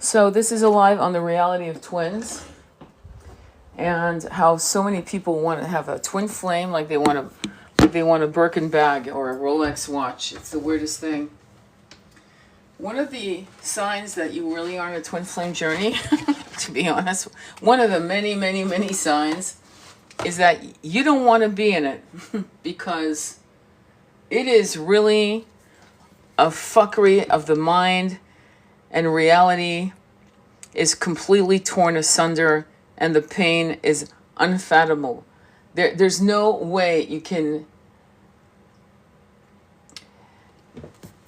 So this is alive on the reality of twins, and how so many people want to have a twin flame, like they want a Birkin bag or a Rolex watch. It's the weirdest thing. One of the signs that you really are on a twin flame journey, to be honest, one of the many, many, many signs is that you don't want to be in it because it is really a fuckery of the mind, and reality is completely torn asunder, and the pain is unfathomable. There's no way you can...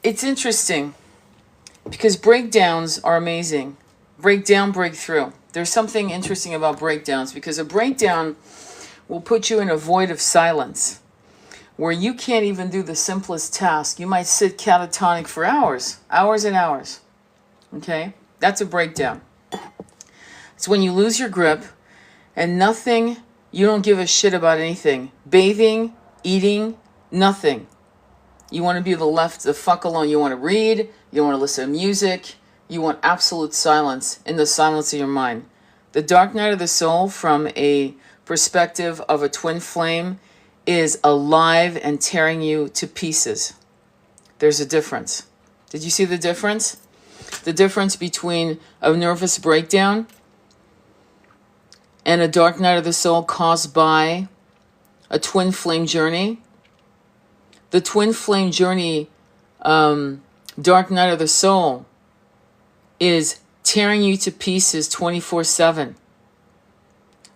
It's interesting because breakdowns are amazing. Breakdown, breakthrough. There's something interesting about breakdowns, because a breakdown will put you in a void of silence where you can't even do the simplest task. You might sit catatonic for hours and hours. Okay? That's a breakdown. It's when you lose your grip and nothing, you don't give a shit about anything. Bathing, eating, nothing. You want to be the fuck alone. You want to read. You don't want to listen to music. You want absolute silence in the silence of your mind. The dark night of the soul, from a perspective of a twin flame, is alive and tearing you to pieces. There's a difference. Did you see the difference? The difference between a nervous breakdown and a dark night of the soul caused by a twin flame journey. The twin flame journey, dark night of the soul, is tearing you to pieces 24/7.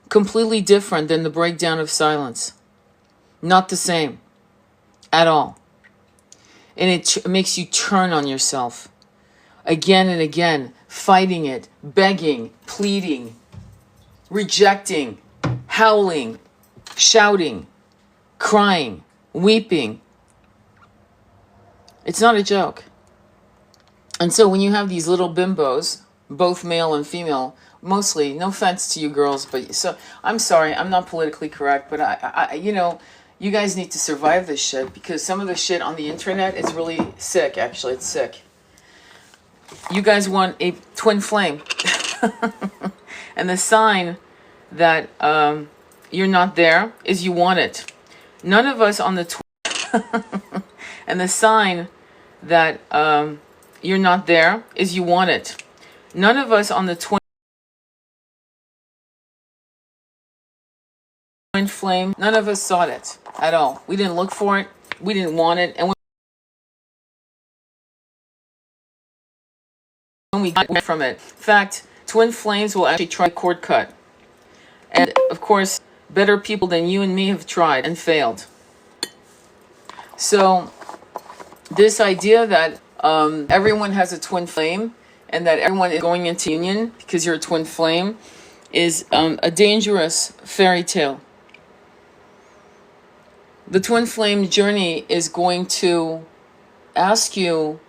Completely different than the breakdown of silence. Not the same at all. And it makes you turn on yourself again and again, fighting it, begging, pleading, rejecting, howling, shouting, crying, weeping. It's not a joke. And so when you have these little bimbos, both male and female, mostly, no offense to you girls, but so I'm sorry, I'm not politically correct, but I you guys need to survive this shit, because some of the shit on the internet is really sick. Actually, it's sick. You guys want a twin flame. And the sign that you're not there is you want it. None of us on the and the sign that you're not there is you want it. None of us on the twin flame, none of us sought it at all. We didn't look for it. We didn't want it. And when we got from it, in fact, twin flames will actually try cord cut. And of course, better people than you and me have tried and failed. So this idea that everyone has a twin flame and that everyone is going into union because you're a twin flame is a dangerous fairy tale. The twin flame journey is going to ask you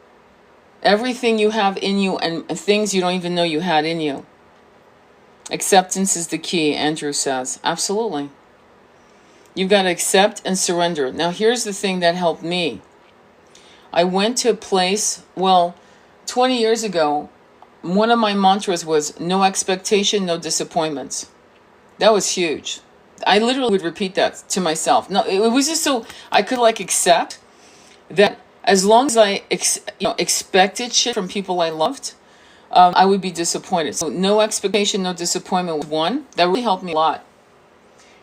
everything you have in you and things you don't even know you had in you. Acceptance is the key, Andrew says. Absolutely. You've got to accept and surrender. Now, here's the thing that helped me. I went to a place, 20 years ago, one of my mantras was no expectation, no disappointments. That was huge. I literally would repeat that to myself. No, it was just so I could accept that as long as I expected shit from people I loved, I would be disappointed. So no expectation, no disappointment was one. That really helped me a lot.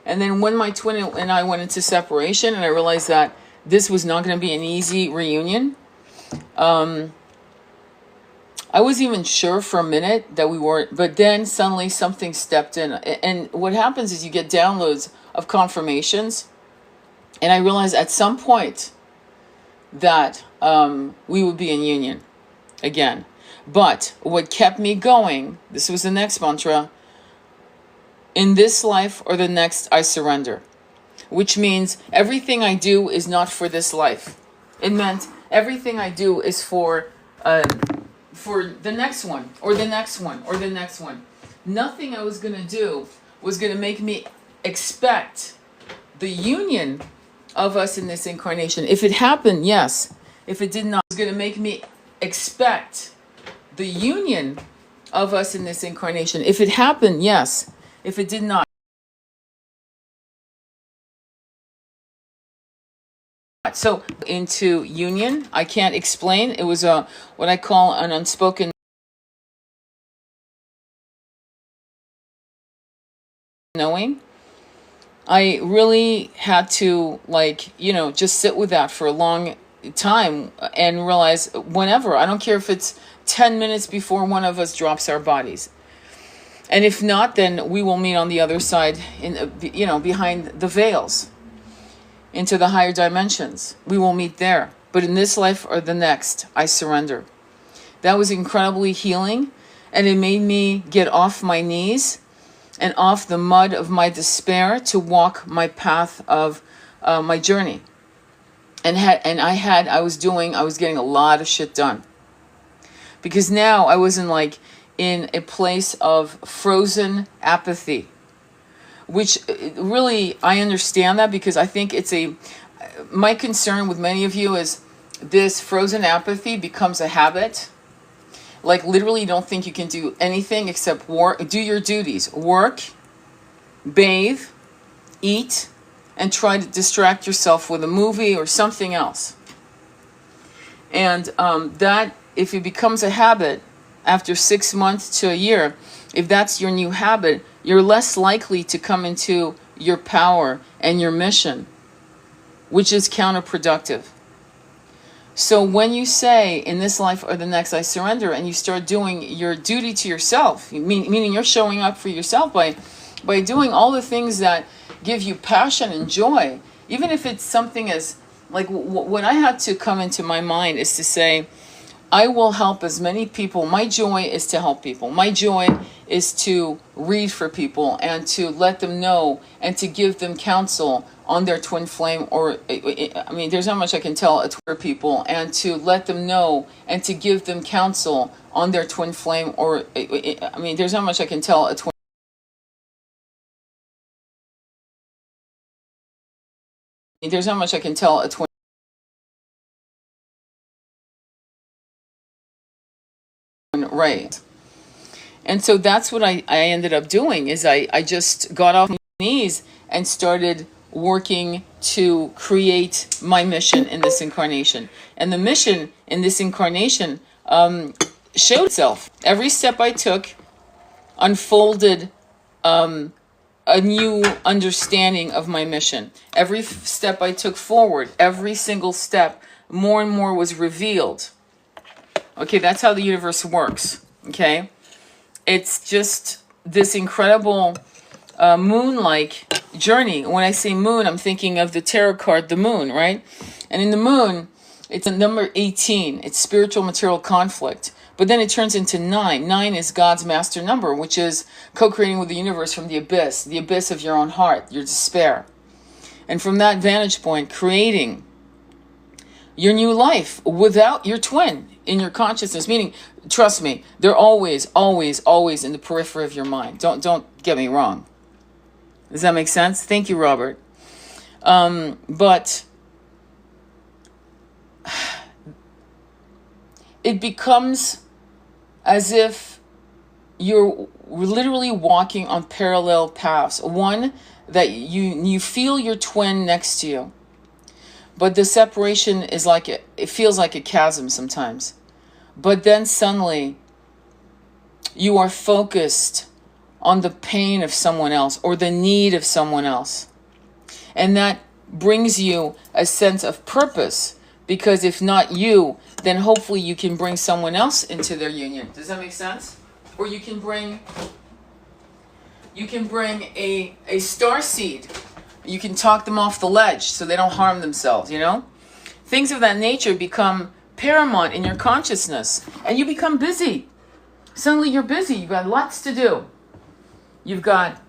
And then when my twin and I went into separation and I realized that this was not going to be an easy reunion, I wasn't even sure for a minute that we weren't, but then suddenly something stepped in. And what happens is you get downloads of confirmations. And I realized at some point that we would be in union again. But what kept me going, this was the next mantra, in this life or the next, I surrender. Which means everything I do is not for this life. It meant everything I do is for the next one, or the next one, or the next one. Nothing I was going to do was going to make me expect the union of us in this incarnation. If it happened, yes. If it did not, it was going to make me expect the union of us in this incarnation. If it happened, yes. If it did not. So into union, I can't explain. It was what I call an unspoken knowing. I really had to, like, just sit with that for a long time and realize whenever, I don't care if it's 10 minutes before one of us drops our bodies. And if not, then we will meet on the other side, behind the veils, into the higher dimensions. We will meet there. But in this life or the next, I surrender. That was incredibly healing, and it made me get off my knees and off the mud of my despair to walk my path of my journey. I was getting a lot of shit done. Because now I wasn't like in a place of frozen apathy, which really, I understand that, because I think my concern with many of you is this frozen apathy becomes a habit. Like, literally, you don't think you can do anything except work, do your duties, work, bathe, eat, and try to distract yourself with a movie or something else. And that, if it becomes a habit after 6 months to a year, if that's your new habit, you're less likely to come into your power and your mission, which is counterproductive. So when you say, in this life or the next, I surrender, and you start doing your duty to yourself, meaning you're showing up for yourself by doing all the things that give you passion and joy, even if it's something as, like, what I had to come into my mind is to say, I will help as many people. My joy is to help people. My joy is to read for people and to let them know and to give them counsel on their twin flame, or, I mean, there's not much I can tell a twin people, and to let them know and to give them counsel on their twin flame, or, I mean, there's not much I can tell a twin. There's not much I can tell a twin ray. And so that's what I ended up doing, is I just got off my knees and started working to create my mission in this incarnation. And the mission in this incarnation showed itself. Every step I took unfolded a new understanding of my mission. Every step I took forward, every single step, more and more was revealed. Okay, that's how the universe works. Okay, it's just this incredible moon-like journey. When I say moon, I'm thinking of the tarot card, the moon, right? And in the moon, it's a number 18. It's spiritual material conflict. But then it turns into 9. 9 is God's master number, which is co-creating with the universe from the abyss of your own heart, your despair. And from that vantage point, creating your new life without your twin in your consciousness. Meaning, trust me, they're always, always, always in the periphery of your mind. Don't get me wrong. Does that make sense? Thank you, Robert. But it becomes as if you're literally walking on parallel paths. One, that you feel your twin next to you, but the separation is like, it feels like a chasm sometimes. But then suddenly you are focused on the pain of someone else or the need of someone else. And that brings you a sense of purpose, because if not you, then hopefully you can bring someone else into their union. Does that make sense? Or you can bring a star seed. You can talk them off the ledge so they don't harm themselves, you know? Things of that nature become paramount in your consciousness, and you become busy. Suddenly you're busy. You've got lots to do. You've got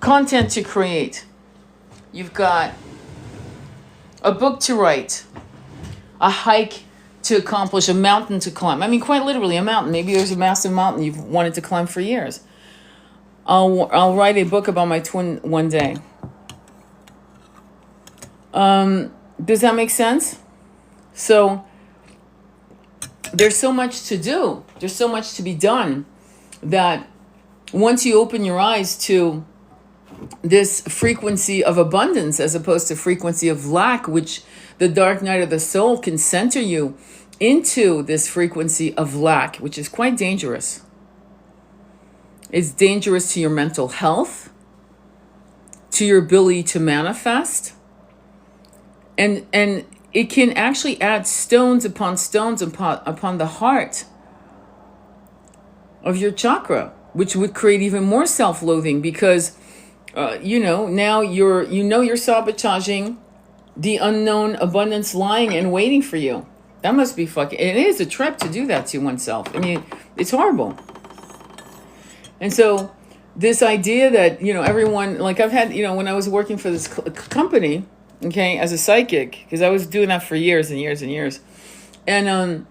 content to create. You've got a book to write, a hike to accomplish, a mountain to climb. I mean, quite literally a mountain. Maybe there's a massive mountain you've wanted to climb for years. I'll write a book about my twin one day. Does that make sense? So there's so much to do. There's so much to be done. that once you open your eyes to this frequency of abundance as opposed to frequency of lack, which the dark night of the soul can center you into this frequency of lack, which is quite dangerous. It's dangerous to your mental health, to your ability to manifest, and it can actually add stones upon the heart of your chakra, which would create even more self-loathing because now you're sabotaging the unknown abundance lying and waiting for you. That must be fucking, it is a trip to do that to oneself. I mean, it's horrible. And so this idea that, everyone, like I've had, when I was working for this company, okay, as a psychic, because I was doing that for years and years and years. And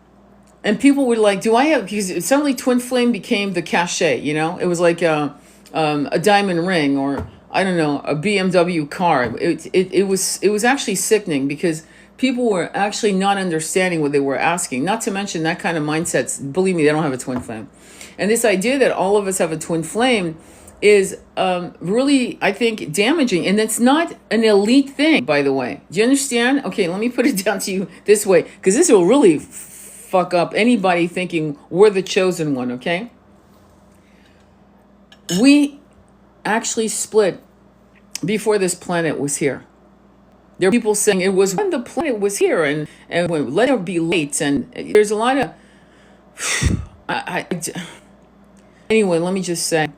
people were like, because suddenly Twin Flame became the cachet, it was like a diamond ring, or I don't know, a BMW car. It was actually sickening because people were actually not understanding what they were asking. Not to mention that kind of mindsets, believe me, they don't have a twin flame. And this idea that all of us have a twin flame is really, I think, damaging. And it's not an elite thing, by the way. Do you understand? Okay, let me put it down to you this way, because this will really fuck up anybody thinking we're the chosen one, okay? We actually split before this planet was here. There are people saying it was when the planet was here, and let it be late, and there's a lot of anyway, let me just say,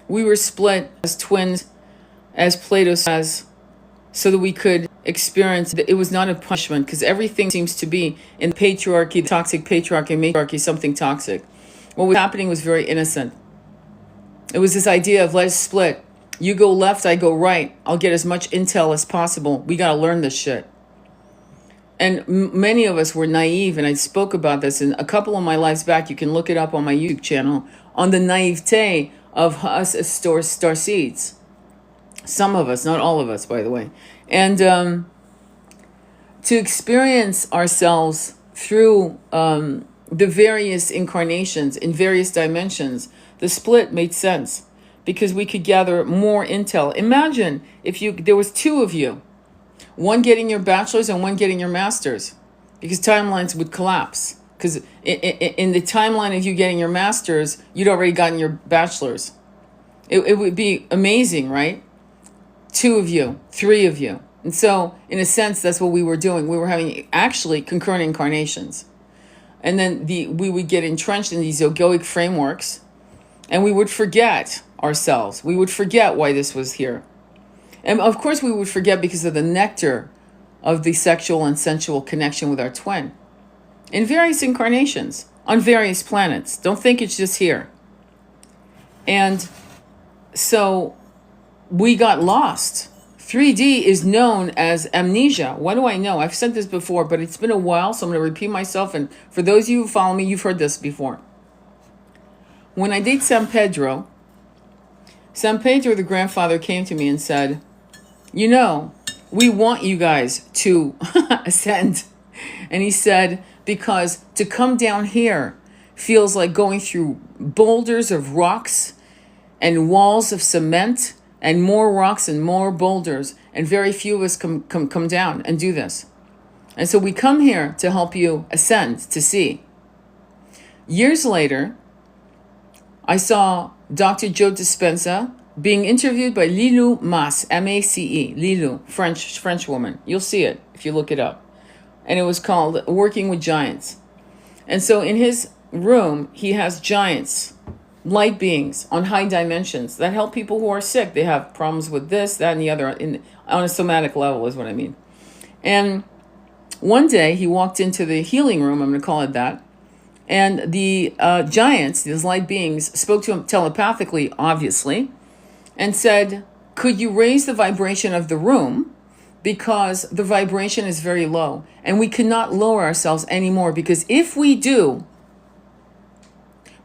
we were split as twins, as Plato says, so that we could experience that it was not a punishment, because everything seems to be in the patriarchy, the toxic patriarchy, matriarchy, something toxic. What was happening was very innocent. It was this idea of let's split. You go left, I go right. I'll get as much intel as possible. We got to learn this shit. And many of us were naive, and I spoke about this in a couple of my lives back. You can look it up on my YouTube channel, on the naivete of us as star seeds. Some of us, not all of us, by the way. And to experience ourselves through the various incarnations in various dimensions, the split made sense because we could gather more intel. Imagine if there was two of you, one getting your bachelor's and one getting your master's, because timelines would collapse. Because in the timeline of you getting your master's, you'd already gotten your bachelor's. It would be amazing, right? Two of you, three of you. And so, in a sense, that's what we were doing. We were having actually concurrent incarnations. And then we would get entrenched in these egoic frameworks, and we would forget ourselves. We would forget why this was here. And of course we would forget because of the nectar of the sexual and sensual connection with our twin. In various incarnations, on various planets. Don't think it's just here. And so we got lost. 3D is known as amnesia. What do I know? I've said this before, but it's been a while, so I'm going to repeat myself. And for those of you who follow me, you've heard this before. When I did San Pedro, the grandfather, came to me and said, we want you guys to ascend. And he said, because to come down here feels like going through boulders of rocks and walls of cement and more rocks and more boulders. And very few of us come down and do this. And so we come here to help you ascend, to see. Years later, I saw Dr. Joe Dispenza being interviewed by Lilou Mace, M-A-C-E, Lilou, French woman. You'll see it if you look it up. And it was called Working with Giants. And so in his room, he has giants, light beings on high dimensions that help people who are sick. They have problems with this, that, and the other on a somatic level is what I mean. And one day he walked into the healing room, I'm going to call it that, and the giants, these light beings, spoke to him telepathically, obviously, and said, could you raise the vibration of the room? Because the vibration is very low. And we cannot lower ourselves anymore, because if we do,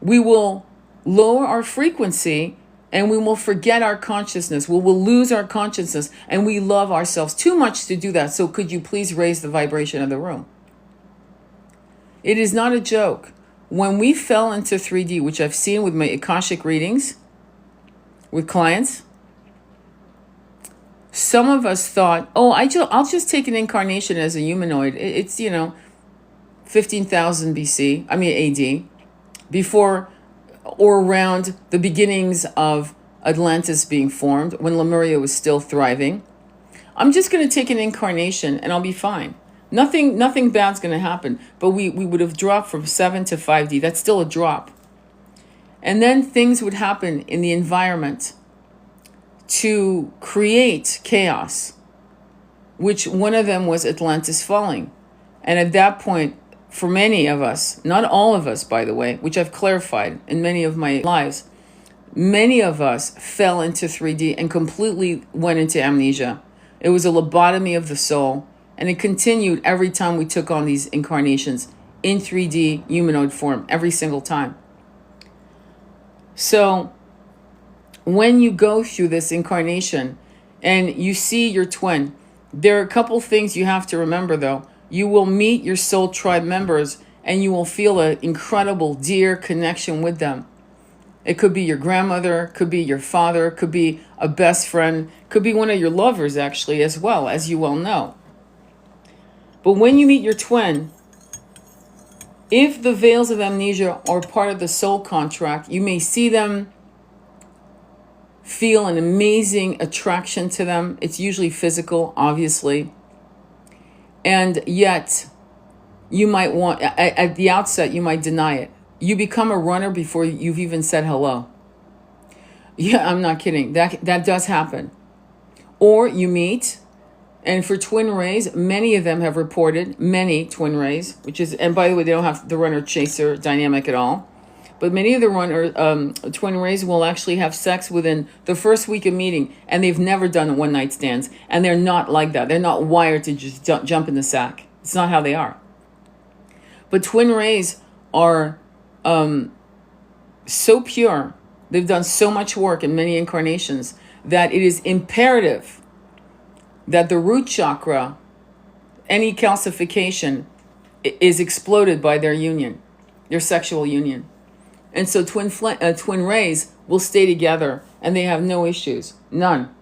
we will lower our frequency and we will forget our consciousness. We will lose our consciousness, and we love ourselves too much to do that. So could you please raise the vibration of the room? It is not a joke. when we fell into 3D, which I've seen with my Akashic readings with clients, some of us thought, oh, I'll just take an incarnation as a humanoid. It's, 15,000 BC, AD, before or around the beginnings of Atlantis being formed, when Lemuria was still thriving. I'm just going to take an incarnation and I'll be fine. Nothing bad's going to happen. But we would have dropped from 7 to 5D. That's still a drop. And then things would happen in the environment to create chaos, which one of them was Atlantis falling. And at that point, for many of us, not all of us, by the way, which I've clarified in many of my lives, many of us fell into 3D and completely went into amnesia. It was a lobotomy of the soul, and it continued every time we took on these incarnations in 3D humanoid form, every single time. So when you go through this incarnation and you see your twin, there are a couple things you have to remember, though. You will meet your soul tribe members and you will feel an incredible, dear connection with them. It could be your grandmother, could be your father, could be a best friend, could be one of your lovers, actually, as well, as you well know. But when you meet your twin, if the veils of amnesia are part of the soul contract, you may see them, feel an amazing attraction to them. It's usually physical, obviously. And yet, you might want, at the outset, you might deny it. You become a runner before you've even said hello. Yeah, I'm not kidding. That does happen. Or you meet, and for twin rays, many of them have reported, many twin rays, which is, and by the way, they don't have the runner-chaser dynamic at all. But many of the twin rays will actually have sex within the first week of meeting, and they've never done one-night stands. And they're not like that. They're not wired to just jump in the sack. It's not how they are. But twin rays are so pure. They've done so much work in many incarnations that it is imperative that the root chakra, any calcification, is exploded by their union, their sexual union. And so twin rays will stay together and they have no issues, none.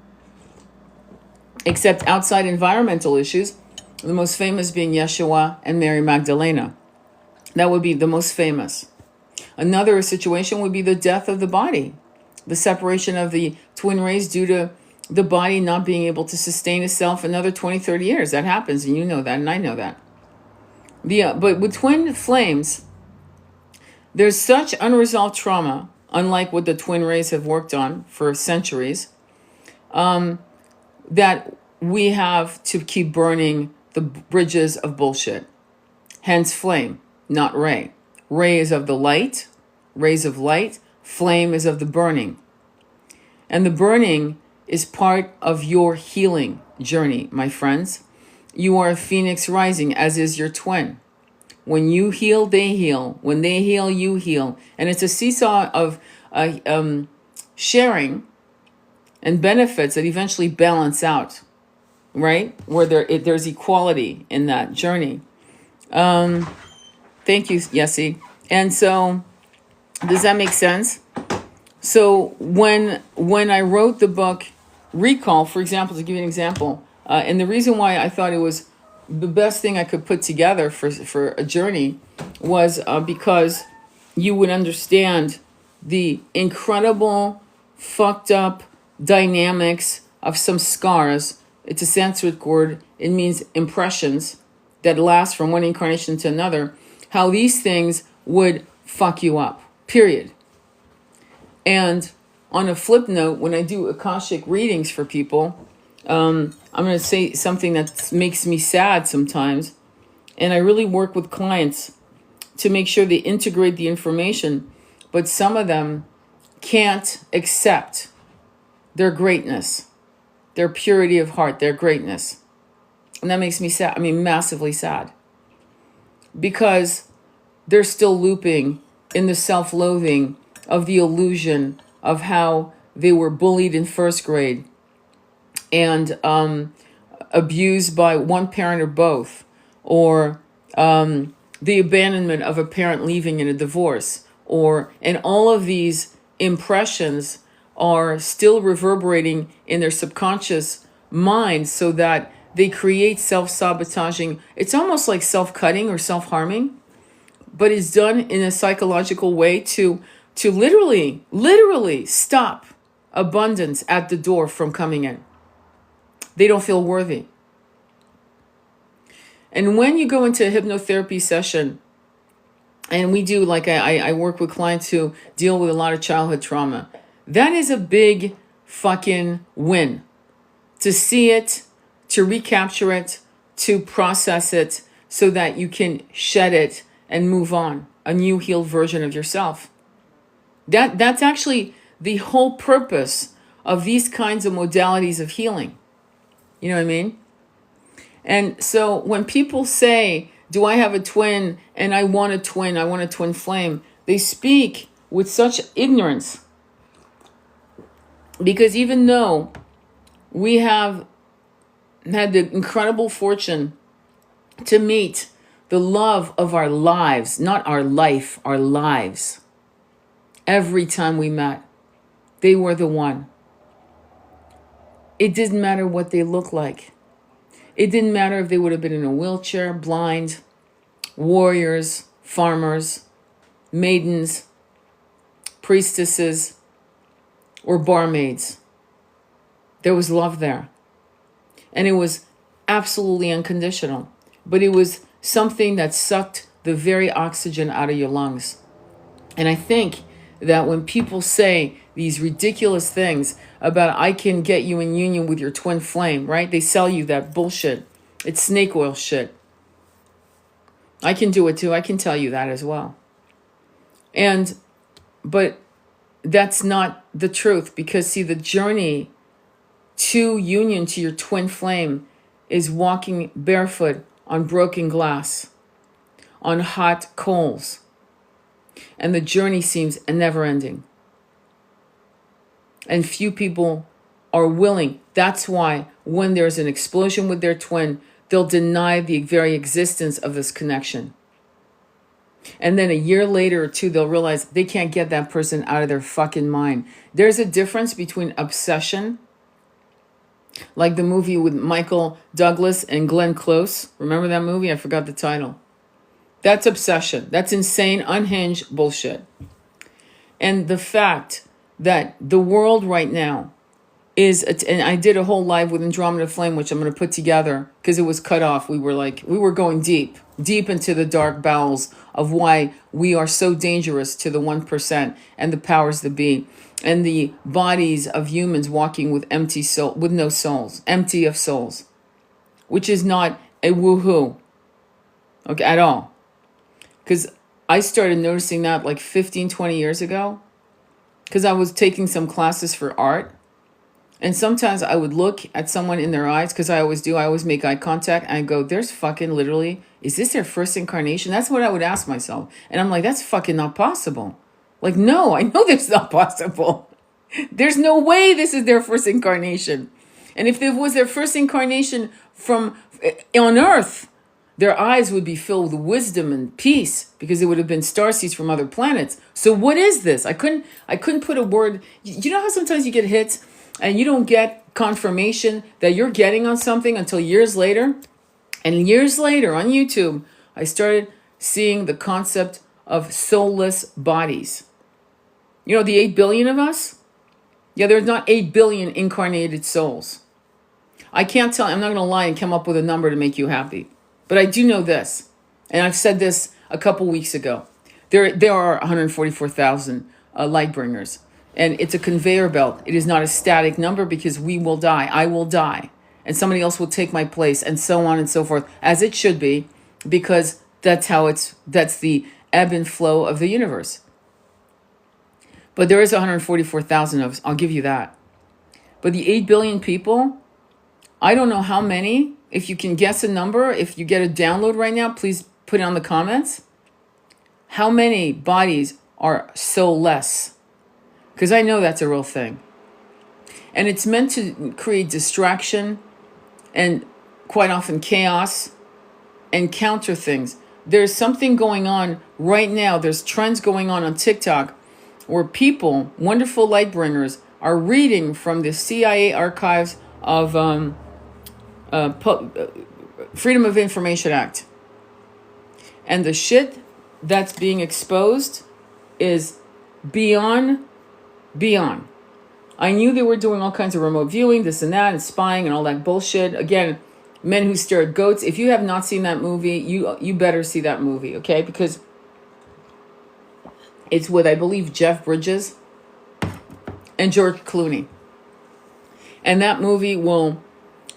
Except outside environmental issues, the most famous being Yeshua and Mary Magdalena. That would be the most famous. Another situation would be the death of the body, the separation of the twin rays due to the body not being able to sustain itself another 20, 30 years. That happens, and you know that, and I know that. But with twin flames, there's such unresolved trauma, unlike what the twin rays have worked on for centuries, that we have to keep burning the bridges of bullshit. Hence flame, not ray. Ray is of the light, rays of light. Flame is of the burning. And the burning is part of your healing journey, my friends. You are a phoenix rising, as is your twin. When you heal, they heal. When they heal, you heal. And it's a seesaw of sharing and benefits that eventually balance out, right? Where there's equality in that journey. Thank you, Yessie. And so, does that make sense? So when I wrote the book Recall, for example, to give you an example, and the reason why I thought it was the best thing I could put together for a journey was because you would understand the incredible, fucked up dynamics of some scars. It's a Sanskrit word. It means impressions that last from one incarnation to another. How these things would fuck you up, period. And on a flip note, when I do Akashic readings for people, I'm going to say something that makes me sad sometimes. And I really work with clients to make sure they integrate the information. But some of them can't accept their greatness, their purity of heart, their greatness. And that makes me sad. Massively sad. Because they're still looping in the self-loathing of the illusion of how they were bullied in first grade and abused by one parent or both, or the abandonment of a parent leaving in a divorce, and all of these impressions are still reverberating in their subconscious mind, so that they create self-sabotaging. It's almost like self-cutting or self-harming, but it's done in a psychological way to literally stop abundance at the door from coming in. They don't feel worthy. And when you go into a hypnotherapy session, and we do, like I work with clients who deal with a lot of childhood trauma, that is a big fucking win. To see it, to recapture it, to process it, so that you can shed it and move on, a new healed version of yourself. That's actually the whole purpose of these kinds of modalities of healing. You know what I mean? And so when people say, do I have a twin and I want a twin flame, they speak with such ignorance. Because even though we have had the incredible fortune to meet the love of our lives, not our life, our lives, every time we met, they were the one. It didn't matter what they looked like. It didn't matter if they would have been in a wheelchair, blind, warriors, farmers, maidens, priestesses, or barmaids. There was love there. And it was absolutely unconditional. But it was something that sucked the very oxygen out of your lungs. And I think that when people say these ridiculous things about, I can get you in union with your twin flame, right? They sell you that bullshit. It's snake oil shit. I can do it too. I can tell you that as well. But that's not the truth, because see, the journey to union to your twin flame is walking barefoot on broken glass, on hot coals. And the journey seems never ending. And few people are willing. That's why when there's an explosion with their twin, they'll deny the very existence of this connection. And then a year later or two, they'll realize they can't get that person out of their fucking mind. There's a difference between obsession, like the movie with Michael Douglas and Glenn Close. Remember that movie? I forgot the title. That's obsession. That's insane, unhinged bullshit. And the fact that the world right now is, and I did a whole live with Andromeda Flame, which I'm going to put together because it was cut off. We were going deep into the dark bowels of why we are so dangerous to the 1% and the powers that be, and the bodies of humans walking with empty soul, with no souls, empty of souls, which is not a woohoo, okay, at all. Because I started noticing that like 15, 20 years ago, because I was taking some classes for art. And sometimes I would look at someone in their eyes, because I always do. I always make eye contact. And I go, there's fucking literally, is this their first incarnation? That's what I would ask myself. And I'm like, that's fucking not possible. Like, no, I know that's not possible. There's no way this is their first incarnation. And if it was their first incarnation from on Earth, their eyes would be filled with wisdom and peace, because it would have been starseeds from other planets. So what is this? I couldn't put a word. You know how sometimes you get hits and you don't get confirmation that you're getting on something until years later? And years later on YouTube, I started seeing the concept of soulless bodies. You know, the 8 billion of us? Yeah, there's not 8 billion incarnated souls. I can't tell, I'm not going to lie and come up with a number to make you happy. But I do know this, and I've said this a couple weeks ago. There are 144,000 light bringers, and it's a conveyor belt. It is not a static number, because we will die. I will die, and somebody else will take my place, and so on and so forth, as it should be, because that's the ebb and flow of the universe. But there is 144,000 of us. I'll give you that. But the 8 billion people, I don't know how many. If you can guess a number, if you get a download right now, please put it on the comments. How many bodies are soulless? Because I know that's a real thing. And it's meant to create distraction and quite often chaos and counter things. there's something going on right now. There's trends going on TikTok where people, wonderful light bringers, are reading from the CIA archives of Freedom of Information Act. And the shit that's being exposed is beyond. I knew they were doing all kinds of remote viewing, this and that, and spying and all that bullshit. Again, Men Who Stare at Goats. If you have not seen that movie, you better see that movie, okay? Because it's with, I believe, Jeff Bridges and George Clooney. And that movie will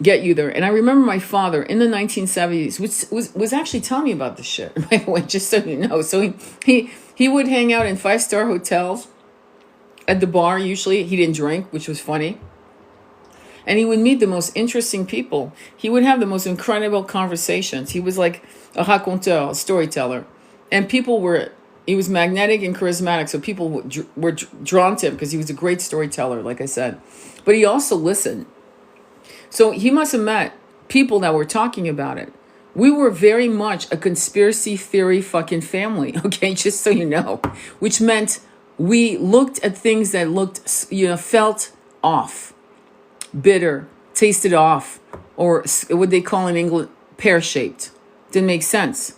get you there. And I remember my father in the 1970s was actually telling me about this shit, by the way, just so you know. So he would hang out in 5-star hotels at the bar. Usually he didn't drink, which was funny. And he would meet the most interesting people. He would have the most incredible conversations. He was like a raconteur, a storyteller. And he was magnetic and charismatic. So people were drawn to him because he was a great storyteller, like I said. But he also listened. So he must have met people that were talking about it. We were very much a conspiracy theory fucking family, okay? Just so you know. Which meant we looked at things that felt off, bitter, tasted off, or what they call in England, pear-shaped. Didn't make sense.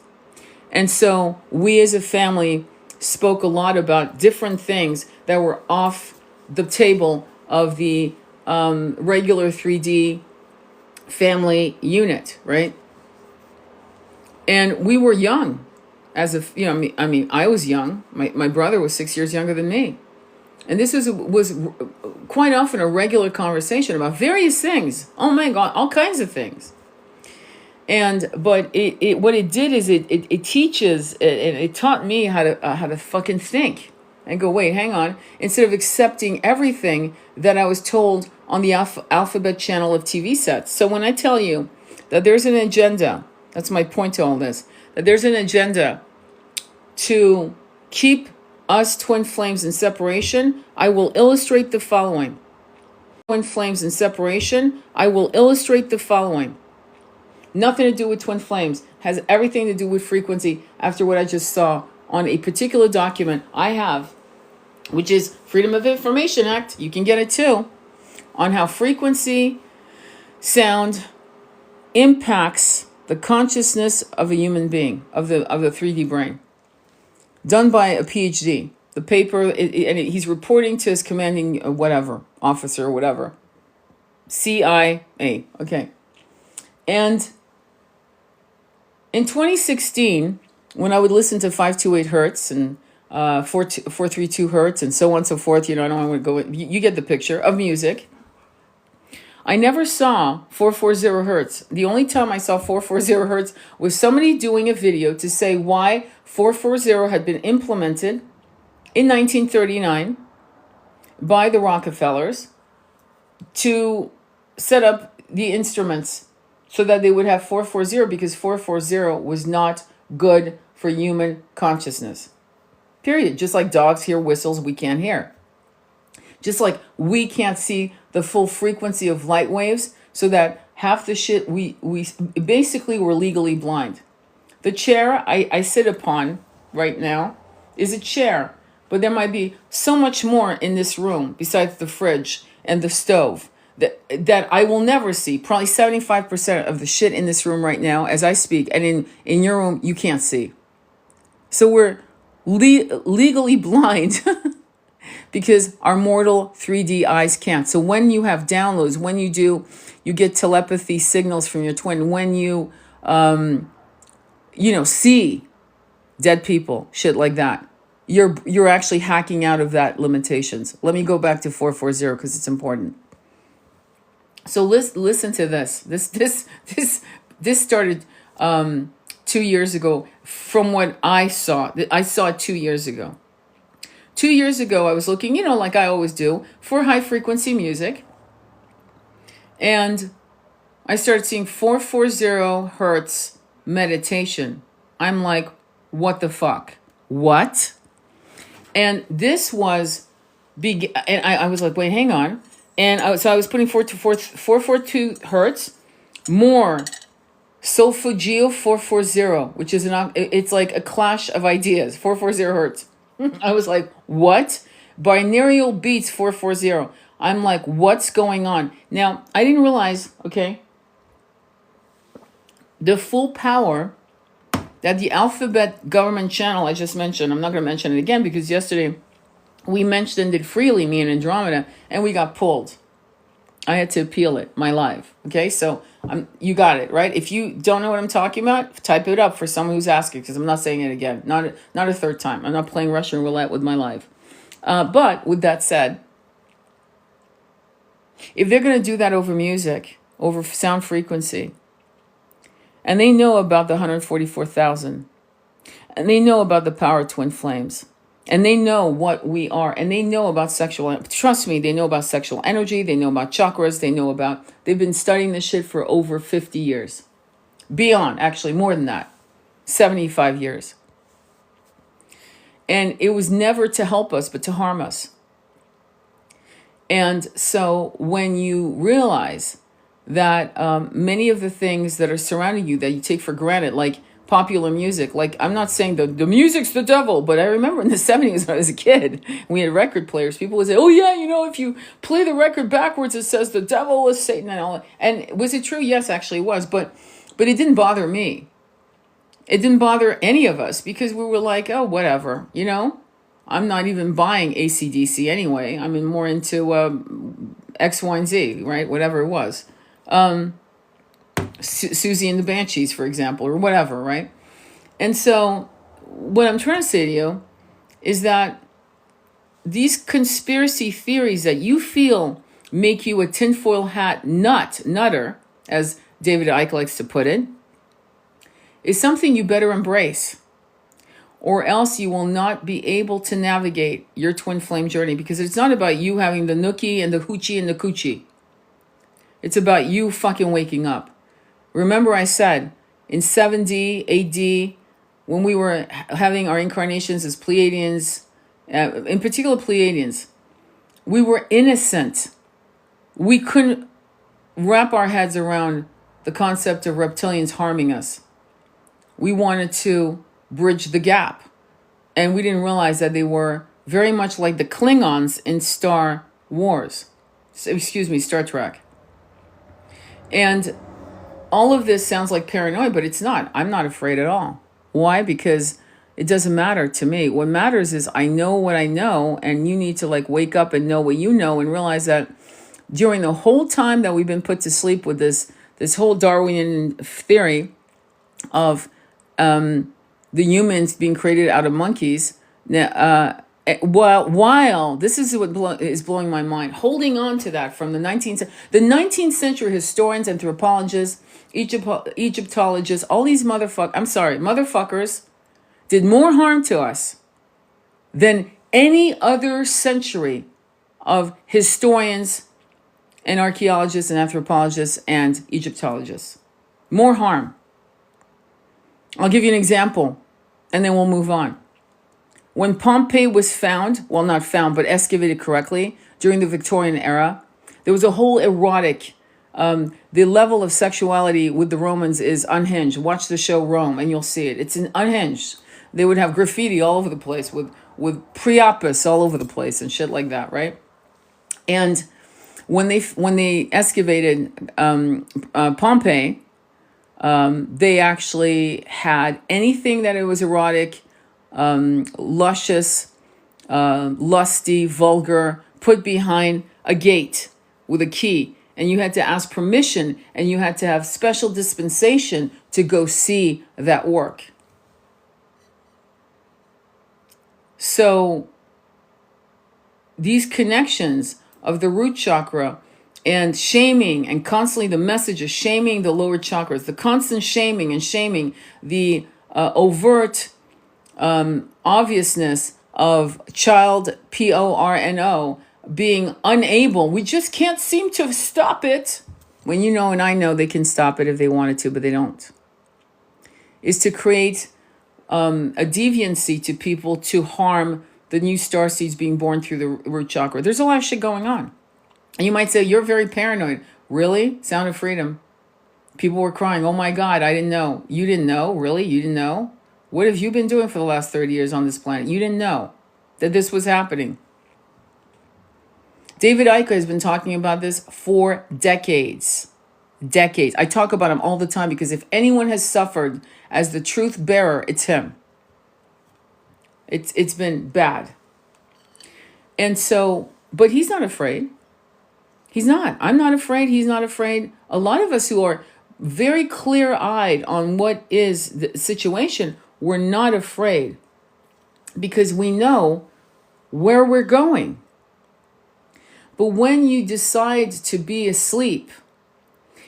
And so we as a family spoke a lot about different things that were off the table of the regular 3D family unit, right? And we were young. I was young. My brother was 6 years younger than me. And this was quite often a regular conversation about various things. Oh my God, all kinds of things. But what it did is it teaches, and it taught me how to fucking think and go, wait, hang on. Instead of accepting everything that I was told on the alphabet channel of TV sets. So when I tell you that there's an agenda, that's my point to all this, that there's an agenda to keep us twin flames in separation, I will illustrate the following. Twin flames in separation, I will illustrate the following. Nothing to do with twin flames. Has everything to do with frequency after what I just saw on a particular document I have, which is Freedom of Information Act. You can get it too. On how frequency, sound impacts the consciousness of a human being, of the 3D brain. Done by a PhD. The paper, and he's reporting to his commanding officer or whatever. CIA. Okay. And in 2016, when I would listen to 528 hertz and 432 hertz and so on and so forth, I don't want to go, you get the picture of music. I never saw 440 hertz. The only time I saw 440 hertz was somebody doing a video to say why 440 had been implemented in 1939 by the Rockefellers to set up the instruments so that they would have 440, because 440 was not good for human consciousness. Period. Just like dogs hear whistles we can't hear. Just like we can't see the full frequency of light waves, so that half the shit we basically we're legally blind. The chair I sit upon right now is a chair, but there might be so much more in this room besides the fridge and the stove that I will never see. Probably 75% of the shit in this room right now as I speak, and in your room you can't see. So we're legally blind because our mortal 3D eyes can't. So when you have downloads, when you get telepathy signals from your twin, when you see dead people, shit like that, you're actually hacking out of that limitations. Let me go back to 440 because it's important. So listen to this. This started 2 years ago from what I saw. I saw it 2 years ago. 2 years ago, I was looking, like I always do, for high frequency music. And I started seeing 440 hertz meditation. I'm like, what the fuck? What? And this was big. And I was like, wait, hang on. And so I was putting 442 hertz, more Solfeggio 440, which is it's like a clash of ideas. 440 hertz. I was like, what? Binaural beats 440. I'm like, what's going on? Now, I didn't realize, okay, the full power that the alphabet government channel I just mentioned, I'm not going to mention it again because yesterday we mentioned it freely, me and Andromeda, and we got pulled. I had to appeal it, my live. Okay, so you got it, right? If you don't know what I'm talking about, type it up for someone who's asking, because I'm not saying it again. Not a third time. I'm not playing Russian roulette with my live. But with that said, if they're going to do that over music, over sound frequency, and they know about the 144,000, and they know about the power of twin flames, and they know what we are, and they know about trust me, they know about sexual energy, they know about chakras, they've been studying this shit for over 50 years. Beyond, actually, more than that, 75 years. And it was never to help us, but to harm us. And so when you realize that many of the things that are surrounding you that you take for granted, like popular music, like I'm not saying the music's the devil, but I remember in the 70s when I was a kid, we had record players. People would say, oh yeah, if you play the record backwards, it says the devil is Satan and all that. And was it true? Yes, actually it was. But it didn't bother me. It didn't bother any of us because we were like, oh, whatever, I'm not even buying AC/DC anyway. I'm more into X, Y, and Z, right? Whatever it was. Susie and the Banshees, for example, or whatever, right? And so what I'm trying to say to you is that these conspiracy theories that you feel make you a tinfoil hat nutter, as David Icke likes to put it, is something you better embrace, or else you will not be able to navigate your twin flame journey, because it's not about you having the nookie and the hoochie and the coochie. It's about you fucking waking up. Remember I said in 70 AD, when we were having our incarnations as Pleiadians, in particular Pleiadians, we were innocent. We couldn't wrap our heads around the concept of reptilians harming us. We wanted to bridge the gap. And we didn't realize that they were very much like the Klingons in Star Trek. And all of this sounds like paranoia, but it's not. I'm not afraid at all. Why? Because it doesn't matter to me. What matters is I know what I know, and you need to wake up and know what you know and realize that during the whole time that we've been put to sleep with this whole Darwinian theory of the humans being created out of monkeys, while this is what is blowing my mind, holding on to that from the 19th century historians, anthropologists, Egyptologists, all these motherfuckers did more harm to us than any other century of historians and archaeologists and anthropologists and Egyptologists. More harm. I'll give you an example, and then we'll move on. When Pompeii was found, well, not found, but excavated correctly during the Victorian era, there was a whole erotic, the level of sexuality with the Romans is unhinged. Watch the show Rome, and you'll see it. It's unhinged. They would have graffiti all over the place with Priapus all over the place and shit like that, right? And when they excavated Pompeii, they actually had anything that it was erotic, luscious, lusty, vulgar, put behind a gate with a key. And you had to ask permission, and you had to have special dispensation to go see that work. So these connections of the root chakra and shaming, and constantly the message of shaming the lower chakras, the constant shaming and shaming, the overt obviousness of child porno being unable, we just can't seem to stop it. When you know, and I know they can stop it if they wanted to, but they don't. Is to create a deviancy to people to harm the new star seeds being born through the root chakra. There's a lot of shit going on. And you might say, you're very paranoid. Really? Sound of Freedom. People were crying, oh my God, I didn't know. You didn't know? Really? You didn't know? What have you been doing for the last 30 years on this planet? You didn't know that this was happening. David Icke has been talking about this for decades. Decades. I talk about him all the time because if anyone has suffered as the truth bearer, it's him. It's been bad. And so, but he's not afraid. He's not. I'm not afraid. He's not afraid. A lot of us who are very clear-eyed on what is the situation, we're not afraid because we know where we're going. But when you decide to be asleep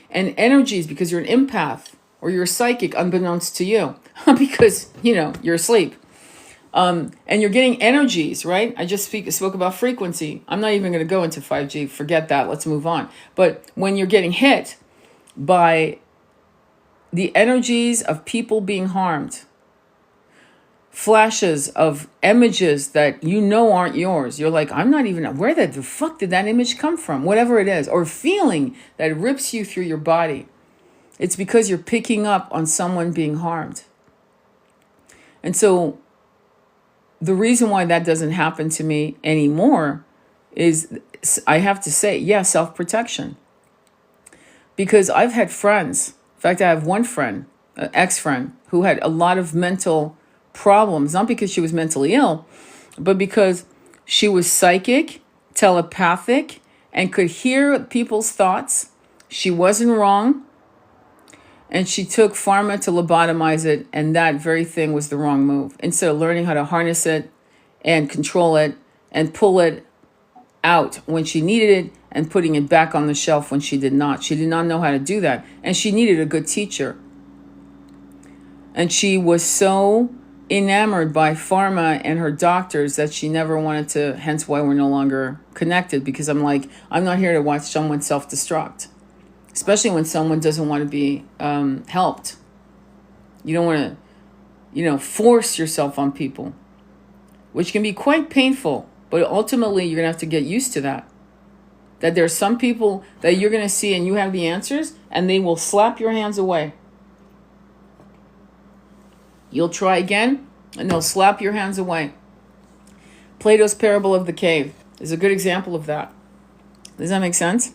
and energies, because you're an empath or you're a psychic unbeknownst to you, because, you're asleep, and you're getting energies, right? I just spoke about frequency. I'm not even going to go into 5G. Forget that. Let's move on. But when you're getting hit by the energies of people being harmed, flashes of images that aren't yours, you're like, I'm not even, where the fuck did that image come from? Whatever it is, or feeling that rips you through your body. It's because you're picking up on someone being harmed. And so the reason why that doesn't happen to me anymore is, I have to say, self-protection. Because I've had friends, in fact, I have one friend, an ex-friend, who had a lot of mental problems, not because she was mentally ill, but because she was psychic, telepathic, and could hear people's thoughts. She wasn't wrong. And she took pharma to lobotomize it, and that very thing was the wrong move. Instead of learning how to harness it and control it and pull it out when she needed it and putting it back on the shelf when she did not. She did not know how to do that. And she needed a good teacher. And she was so enamored by pharma and her doctors that she never wanted to, hence why we're no longer connected, because I'm not here to watch someone self-destruct. Especially when someone doesn't want to be helped. You don't want to, force yourself on people, which can be quite painful. But ultimately, you're going to have to get used to that. That there's some people that you're going to see and you have the answers, and they will slap your hands away. You'll try again, and they'll slap your hands away. Plato's parable of the cave is a good example of that. Does that make sense?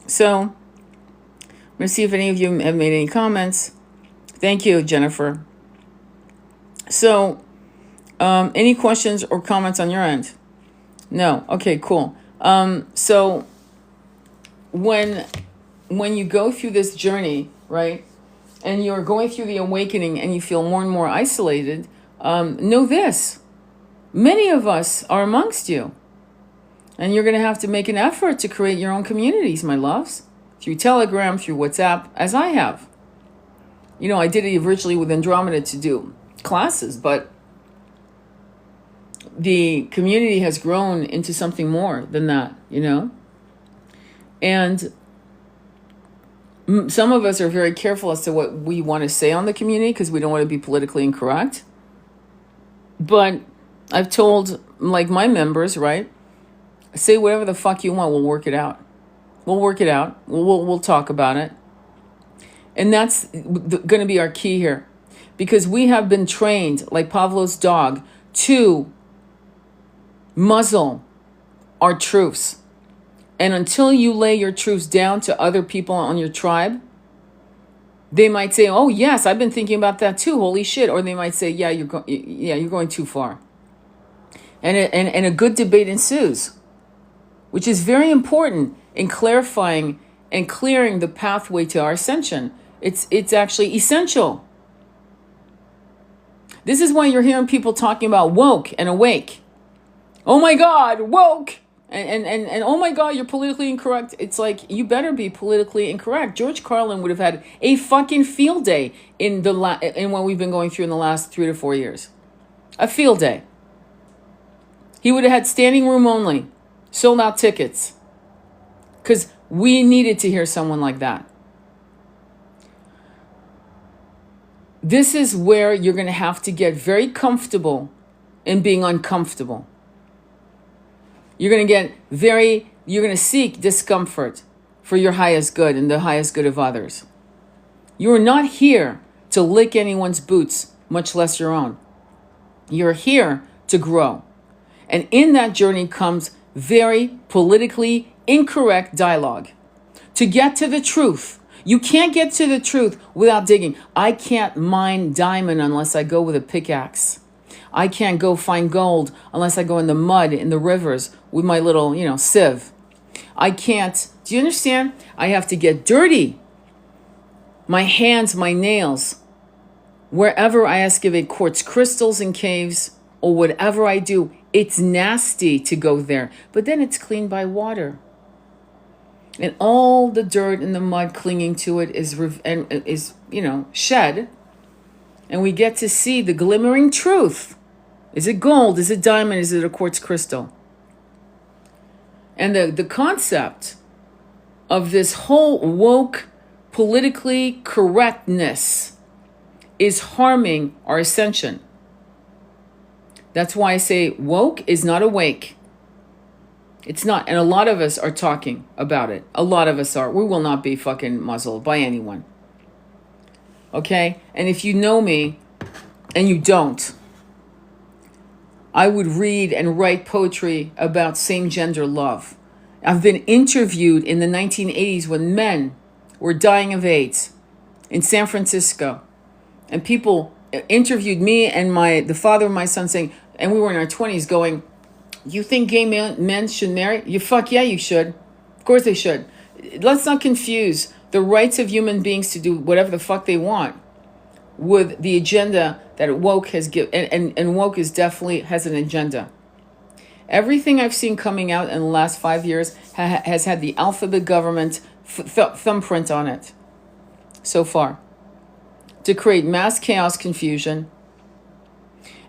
So, I'm going to see if any of you have made any comments. Thank you, Jennifer. So, any questions or comments on your end? No? Okay, cool. So, when you go through this journey, right, and you're going through the awakening and you feel more and more isolated, know this. Many of us are amongst you. And you're going to have to make an effort to create your own communities, my loves. Through Telegram, through WhatsApp, as I have. I did it originally with Andromeda to do classes, but the community has grown into something more than that, And some of us are very careful as to what we want to say on the community because we don't want to be politically incorrect. But I've told, my members, right, say whatever the fuck you want, we'll work it out. We'll work it out. We'll talk about it. And that's going to be our key here. Because we have been trained, like Pavlov's dog, to muzzle our truths. And until you lay your truths down to other people on your tribe, they might say, oh, yes, I've been thinking about that too. Holy shit. Or they might say, you're going too far. And a good debate ensues, which is very important in clarifying and clearing the pathway to our ascension. It's actually essential. This is why you're hearing people talking about woke and awake. Oh my God, woke. And oh my God, you're politically incorrect. It's like, you better be politically incorrect. George Carlin would have had a fucking field day in what we've been going through in the last 3 to 4 years. A field day. He would have had standing room only, sold out tickets. Because we needed to hear someone like that. This is where you're going to have to get very comfortable in being uncomfortable. You're going to seek discomfort for your highest good and the highest good of others. You are not here to lick anyone's boots, much less your own. You're here to grow. And in that journey comes very politically incorrect dialogue. To get to the truth, you can't get to the truth without digging. I can't mine diamond unless I go with a pickaxe. I can't go find gold unless I go in the mud, in the rivers, with my little, sieve. I can't, do you understand? I have to get dirty. My hands, my nails. Wherever I excavate quartz crystals in caves or whatever I do, it's nasty to go there. But then it's cleaned by water. And all the dirt and the mud clinging to it is shed. And we get to see the glimmering truth. Is it gold? Is it diamond? Is it a quartz crystal? And the concept of this whole woke politically correctness is harming our ascension. That's why I say woke is not awake. It's not. And a lot of us are talking about it. A lot of us are. We will not be fucking muzzled by anyone. Okay? And if you know me and you don't, I would read and write poetry about same-gender love. I've been interviewed in the 1980s when men were dying of AIDS in San Francisco. And people interviewed me and the father of my son saying, and we were in our 20s going, you think gay men should marry? You fuck yeah, you should. Of course they should. Let's not confuse the rights of human beings to do whatever the fuck they want with the agenda that woke has given. And woke is definitely has an agenda. Everything I've seen coming out in the last 5 years has had the alphabet government thumbprint on it so far to create mass chaos, confusion.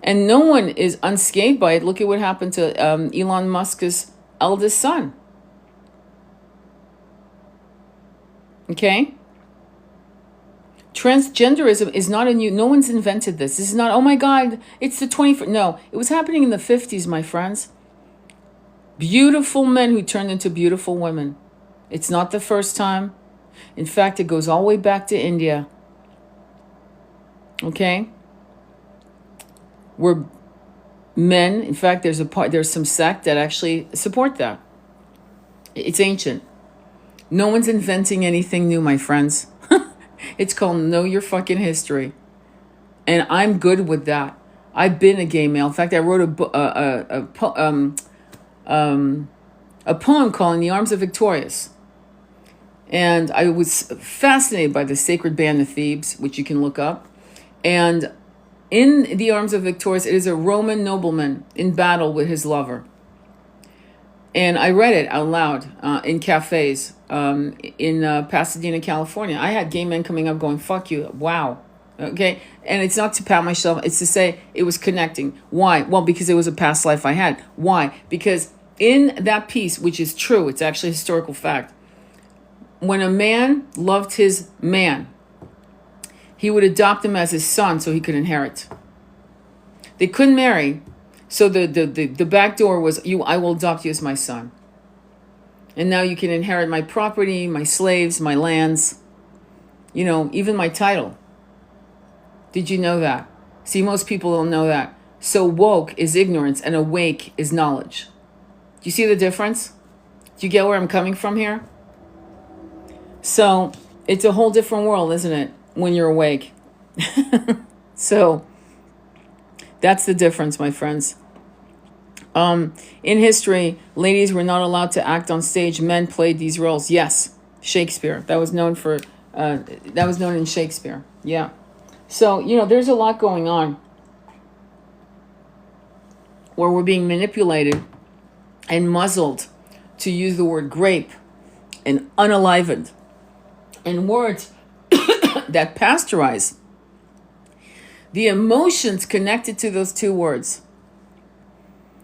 And no one is unscathed by it. Look at what happened to Elon Musk's eldest son. Okay? Transgenderism is not a new, no one's invented this. This is not, oh my God, it's the 21st. No, it was happening in the 50s, my friends. Beautiful men who turned into beautiful women. It's not the first time. In fact, it goes all the way back to India. Okay? Where men, in fact, there's some sect that actually support that. It's ancient. No one's inventing anything new, my friends. It's called Know Your Fucking History. And I'm good with that. I've been a gay male. In fact, I wrote a poem called In the Arms of Victorious. And I was fascinated by the sacred band of Thebes, which you can look up. And in the arms of Victorious, it is a Roman nobleman in battle with his lover. And I read it out loud in cafes in Pasadena, California. I had gay men coming up going, fuck you, wow. Okay? And it's not to pat myself, it's to say it was connecting. Why? Well, because it was a past life I had. Why? Because in that piece, which is true, it's actually a historical fact, when a man loved his man, he would adopt him as his son so he could inherit. They couldn't marry, so the back door was, I will adopt you as my son. And now you can inherit my property, my slaves, my lands, even my title. Did you know that? See, most people don't know that. So woke is ignorance and awake is knowledge. Do you see the difference? Do you get where I'm coming from here? So it's a whole different world, isn't it, when you're awake? So that's the difference, my friends. In history, ladies were not allowed to act on stage. Men played these roles. Yes, Shakespeare. That was known in Shakespeare. Yeah. So, there's a lot going on where we're being manipulated and muzzled to use the word grape and unalivened and words that pasteurize the emotions connected to those two words.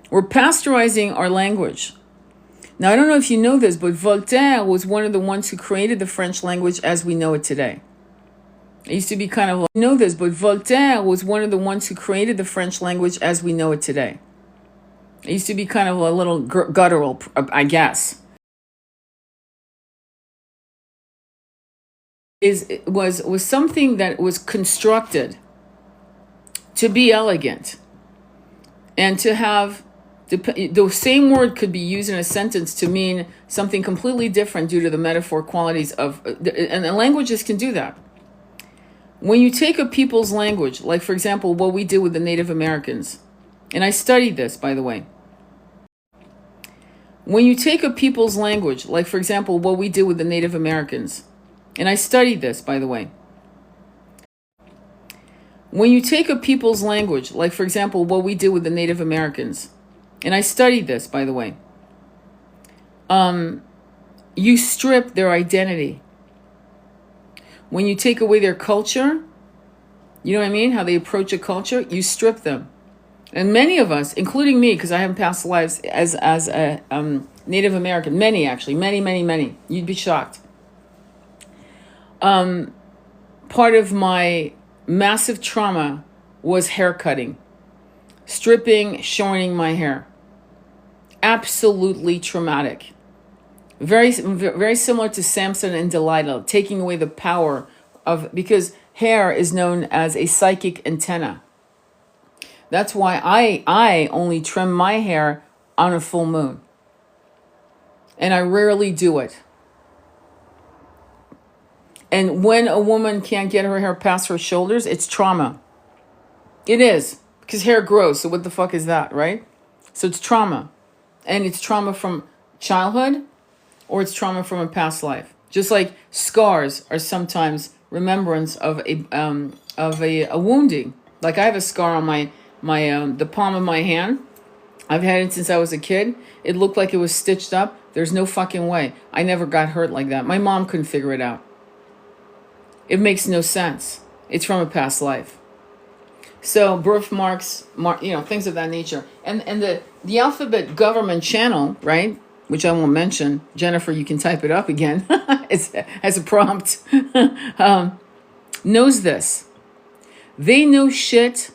We're pasteurizing our language. Now, I don't know if you know this, but Voltaire was one of the ones who created the French language as we know it today. It used to be kind of like, you know this, but Voltaire was one of the ones who created the French language as we know it today. It used to be kind of a little guttural, I guess. was something that was constructed to be elegant and to have the same word could be used in a sentence to mean something completely different due to the metaphor qualities of, and languages can do that. When you take a people's language, like for example, what we did with the Native Americans, and I studied this, by the way. When you take a people's language, like for example, what we did with the Native Americans, and I studied this, by the way. When you take a people's language, like for example, what we did with the Native Americans, and I studied this, by the way, you strip their identity. When you take away their culture, you know what I mean? How they approach a culture, you strip them. And many of us, including me, because I have past lives as a Native American, many actually, many, you'd be shocked. Part of my massive trauma was hair cutting, stripping, shortening my hair. Absolutely traumatic. Very, very similar to Samson and Delilah, taking away the power of, because hair is known as a psychic antenna. That's why I only trim my hair on a full moon. And I rarely do it. And when a woman can't get her hair past her shoulders, it's trauma. It is, because hair grows, so what the fuck is that, right? So it's trauma. And it's trauma from childhood, or it's trauma from a past life. Just like scars are sometimes remembrance of a wounding. Like I have a scar on the palm of my hand. I've had it since I was a kid. It looked like it was stitched up. There's no fucking way. I never got hurt like that. My mom couldn't figure it out. It makes no sense. It's from a past life. So birthmarks, things of that nature. And the alphabet government channel, right, which I won't mention. Jennifer, you can type it up again as a prompt, knows this. They know shit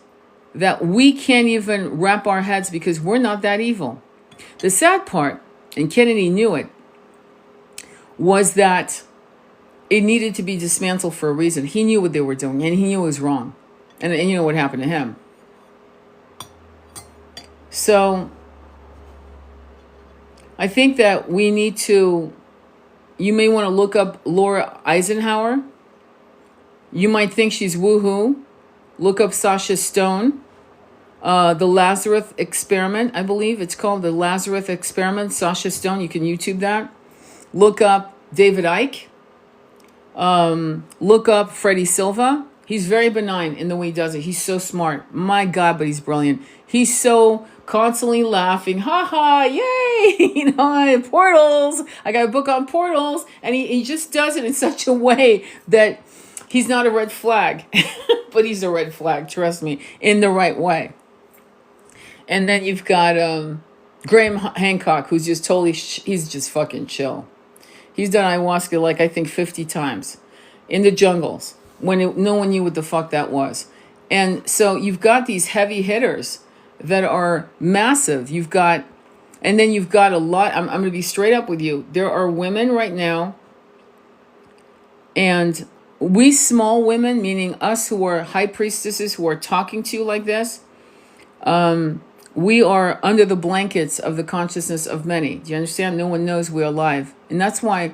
that we can't even wrap our heads because we're not that evil. The sad part, and Kennedy knew it, was that it needed to be dismantled for a reason. He knew what they were doing, and he knew it was wrong. And you know what happened to him. So I think that we need to, you may want to look up Laura Eisenhower. You might think she's woohoo. Look up Sasha Stone. The Lazarus Experiment, I believe it's called, the Lazarus Experiment. Sasha Stone, you can YouTube that. Look up David Icke. Look up Freddie Silva. He's very benign in the way he does it. He's so smart. My God, but he's brilliant. He's so constantly laughing. Ha ha, yay! Portals. I got a book on portals. And he just does it in such a way that he's not a red flag. But he's a red flag, trust me, in the right way. And then you've got Graham Hancock, who's just totally, he's just fucking chill. He's done ayahuasca like I think 50 times in the jungles when no one knew what the fuck that was. And so you've got these heavy hitters that are massive. And then you've got a lot, I'm going to be straight up with you. There are women right now, and we small women, meaning us who are high priestesses who are talking to you like this, we are under the blankets of the consciousness of many. Do you understand? No one knows we're alive. And that's why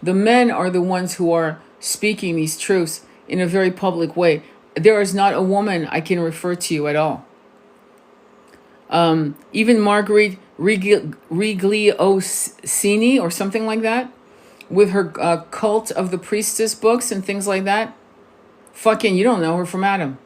the men are the ones who are speaking these truths in a very public way. There is not a woman I can refer to you at all. Even Marguerite Rigliosini or something like that, with her cult of the priestess books and things like that. Fucking, you don't know her from Adam.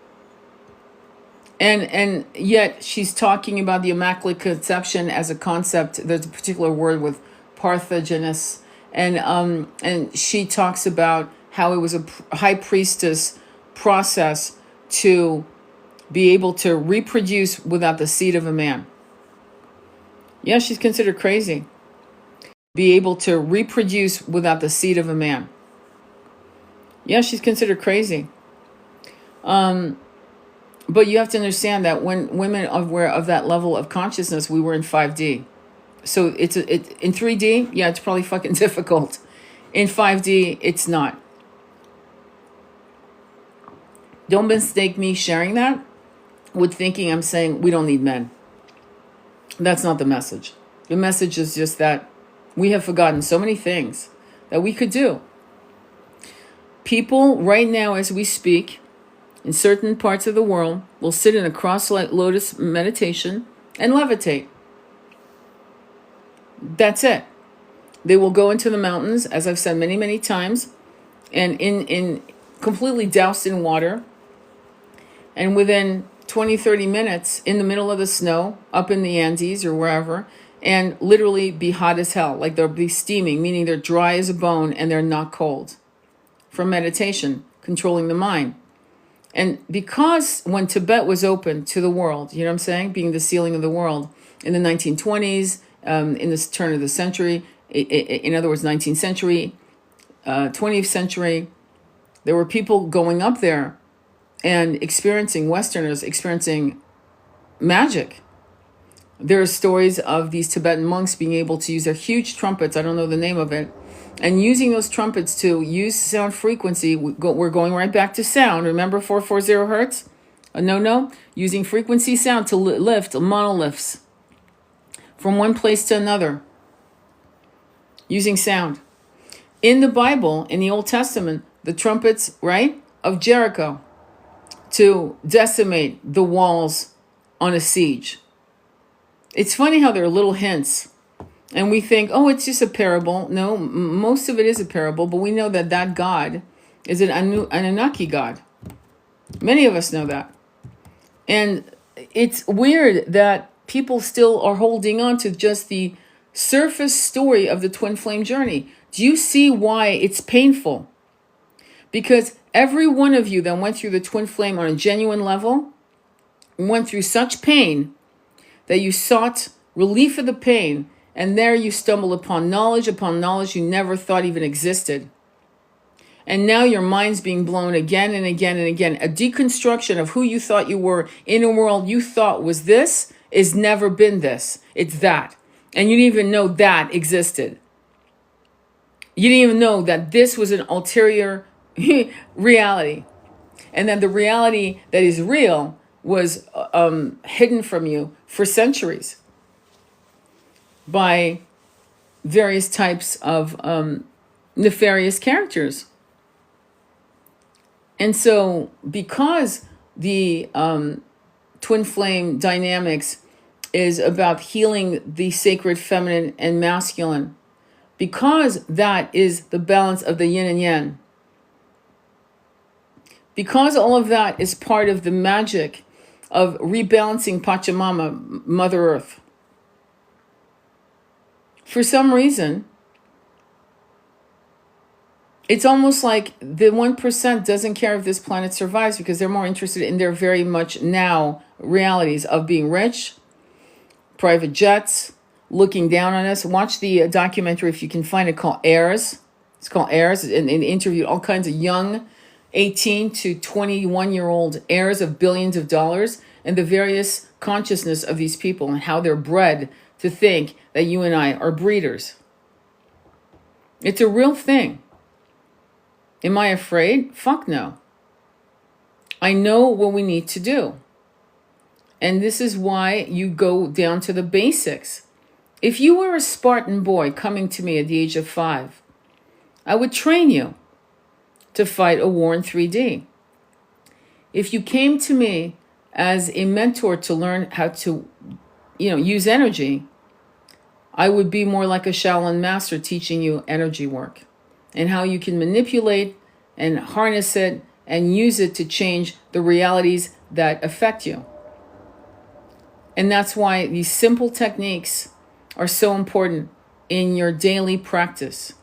And yet she's talking about the Immaculate Conception as a concept. There's a particular word with Parthogenes. And she talks about how it was a high priestess process to be able to reproduce without the seed of a man. Yeah, she's considered crazy. Be able to reproduce without the seed of a man. Yeah, she's considered crazy. But you have to understand that when women were of that level of consciousness, we were in 5D. So it's in 3D, yeah, it's probably fucking difficult. In 5D, it's not. Don't mistake me sharing that with thinking I'm saying we don't need men. That's not the message. The message is just that we have forgotten so many things that we could do. People right now, as we speak, in certain parts of the world, will sit in a cross-lotus meditation and levitate. That's it. They will go into the mountains, as I've said many, many times, and in completely doused in water. And within 20, 30 minutes, in the middle of the snow, up in the Andes or wherever, and literally be hot as hell. Like they'll be steaming, meaning they're dry as a bone and they're not cold. From meditation, controlling the mind. And because when Tibet was open to the world, you know what I'm saying? Being the ceiling of the world in the 1920s, in the turn of the century, in other words, 19th century, 20th century, there were people going up there and experiencing, Westerners experiencing magic. There are stories of these Tibetan monks being able to use their huge trumpets, I don't know the name of it, and using those trumpets to use sound frequency. We're going right back to sound. Remember 440 hertz? No. Using frequency sound to lift monoliths from one place to another. Using sound. In the Bible, in the Old Testament, the trumpets, right, of Jericho to decimate the walls on a siege. It's funny how there are little hints. And we think, oh, it's just a parable. No, most of it is a parable, but we know that that God is an Anunnaki God. Many of us know that. And it's weird that people still are holding on to just the surface story of the twin flame journey. Do you see why it's painful? Because every one of you that went through the twin flame on a genuine level went through such pain that you sought relief of the pain. And there you stumble upon knowledge you never thought even existed. And now your mind's being blown again and again and again. A deconstruction of who you thought you were in a world you thought was this is never been this. It's that. And you didn't even know that existed. You didn't even know that this was an ulterior reality. And that the reality that is real was hidden from you for centuries. By various types of nefarious characters. And so because the twin flame dynamics is about healing the sacred feminine and masculine, because that is the balance of the yin and yang, because all of that is part of the magic of rebalancing Pachamama, Mother Earth, for some reason, it's almost like the 1% doesn't care if this planet survives because they're more interested in their very much now realities of being rich, private jets, looking down on us. Watch the documentary if you can find it called Heirs. It's called Heirs, and interviewed all kinds of young 18 to 21-year-old heirs of billions of dollars and the various consciousness of these people and how they're bred to think that you and I are breeders. It's a real thing. Am I afraid? Fuck no. I know what we need to do. And this is why you go down to the basics. If you were a Spartan boy coming to me at the age of 5, I would train you to fight a war in 3D. If you came to me as a mentor to learn how to, use energy, I would be more like a Shaolin master teaching you energy work and how you can manipulate and harness it and use it to change the realities that affect you. And that's why these simple techniques are so important in your daily practice.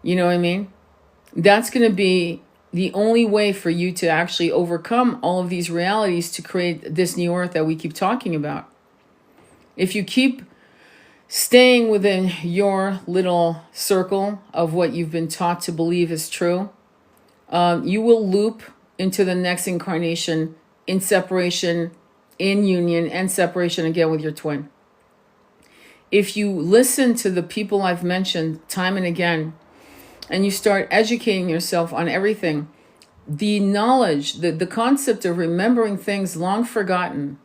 You know what I mean? That's going to be the only way for you to actually overcome all of these realities to create this new earth that we keep talking about. If you keep staying within your little circle of what you've been taught to believe is true, you will loop into the next incarnation in separation, in union, and separation again with your twin. If you listen to the people I've mentioned time and again, and you start educating yourself on everything, the knowledge, the concept of remembering things long forgotten,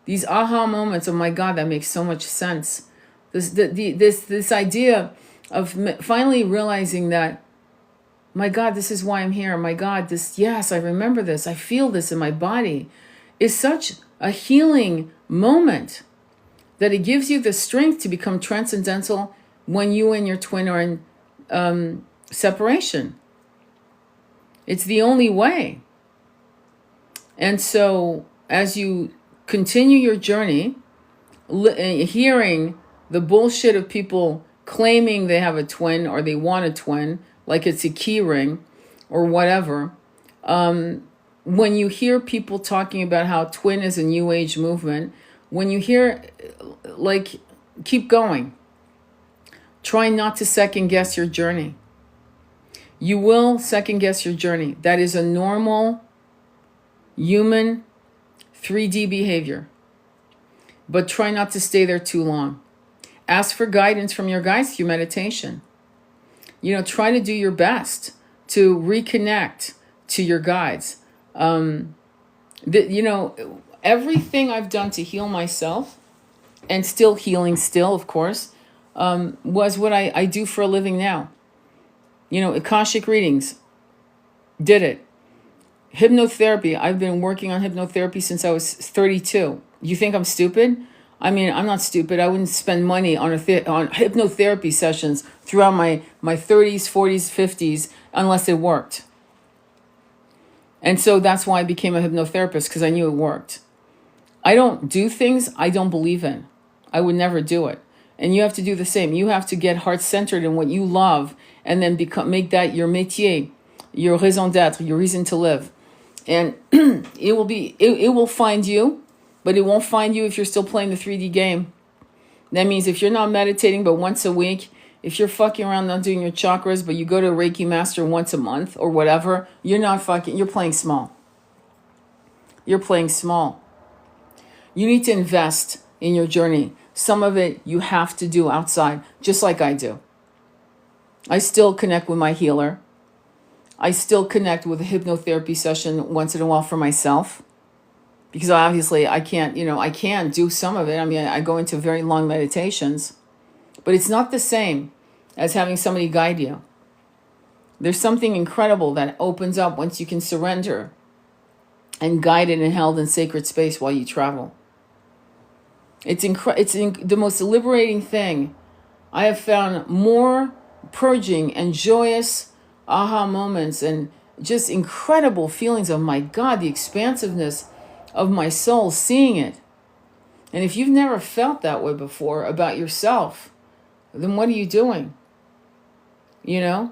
these aha moments, oh my God, that makes so much sense. This idea of finally realizing that, my God, this is why I'm here. My God, yes, I remember this. I feel this in my body, is such a healing moment that it gives you the strength to become transcendental when you and your twin are in separation. It's the only way. And so as you continue your journey, hearing the bullshit of people claiming they have a twin or they want a twin, like it's a key ring or whatever, when you hear people talking about how twin is a new age movement, when you hear, like, keep going. Try not to second guess your journey. You will second guess your journey. That is a normal human 3D behavior. But try not to stay there too long. Ask for guidance from your guides through meditation. Try to do your best to reconnect to your guides. Everything I've done to heal myself, and still healing of course, was what I do for a living now. Akashic readings, did it. Hypnotherapy, I've been working on hypnotherapy since I was 32. You think I'm stupid? I mean, I'm not stupid. I wouldn't spend money on hypnotherapy sessions throughout my 30s, 40s, 50s, unless it worked. And so that's why I became a hypnotherapist, because I knew it worked. I don't do things I don't believe in. I would never do it. And you have to do the same. You have to get heart-centered in what you love, and then make that your métier, your raison d'être, your reason to live. And it will find you, but it won't find you if you're still playing the 3D game. That means if you're not meditating but once a week, if you're fucking around not doing your chakras, but you go to a Reiki master once a month or whatever, you're playing small. You're playing small. You need to invest in your journey. Some of it you have to do outside, just like I do. I still connect with my healer. I still connect with a hypnotherapy session once in a while for myself. Because obviously I can't do some of it. I mean, I go into very long meditations. But it's not the same as having somebody guide you. There's something incredible that opens up once you can surrender and guided and held in sacred space while you travel. It's the most liberating thing. I have found more purging and joyous aha moments and just incredible feelings of, my God, the expansiveness of my soul, seeing it. And if you've never felt that way before about yourself, then what are you doing? I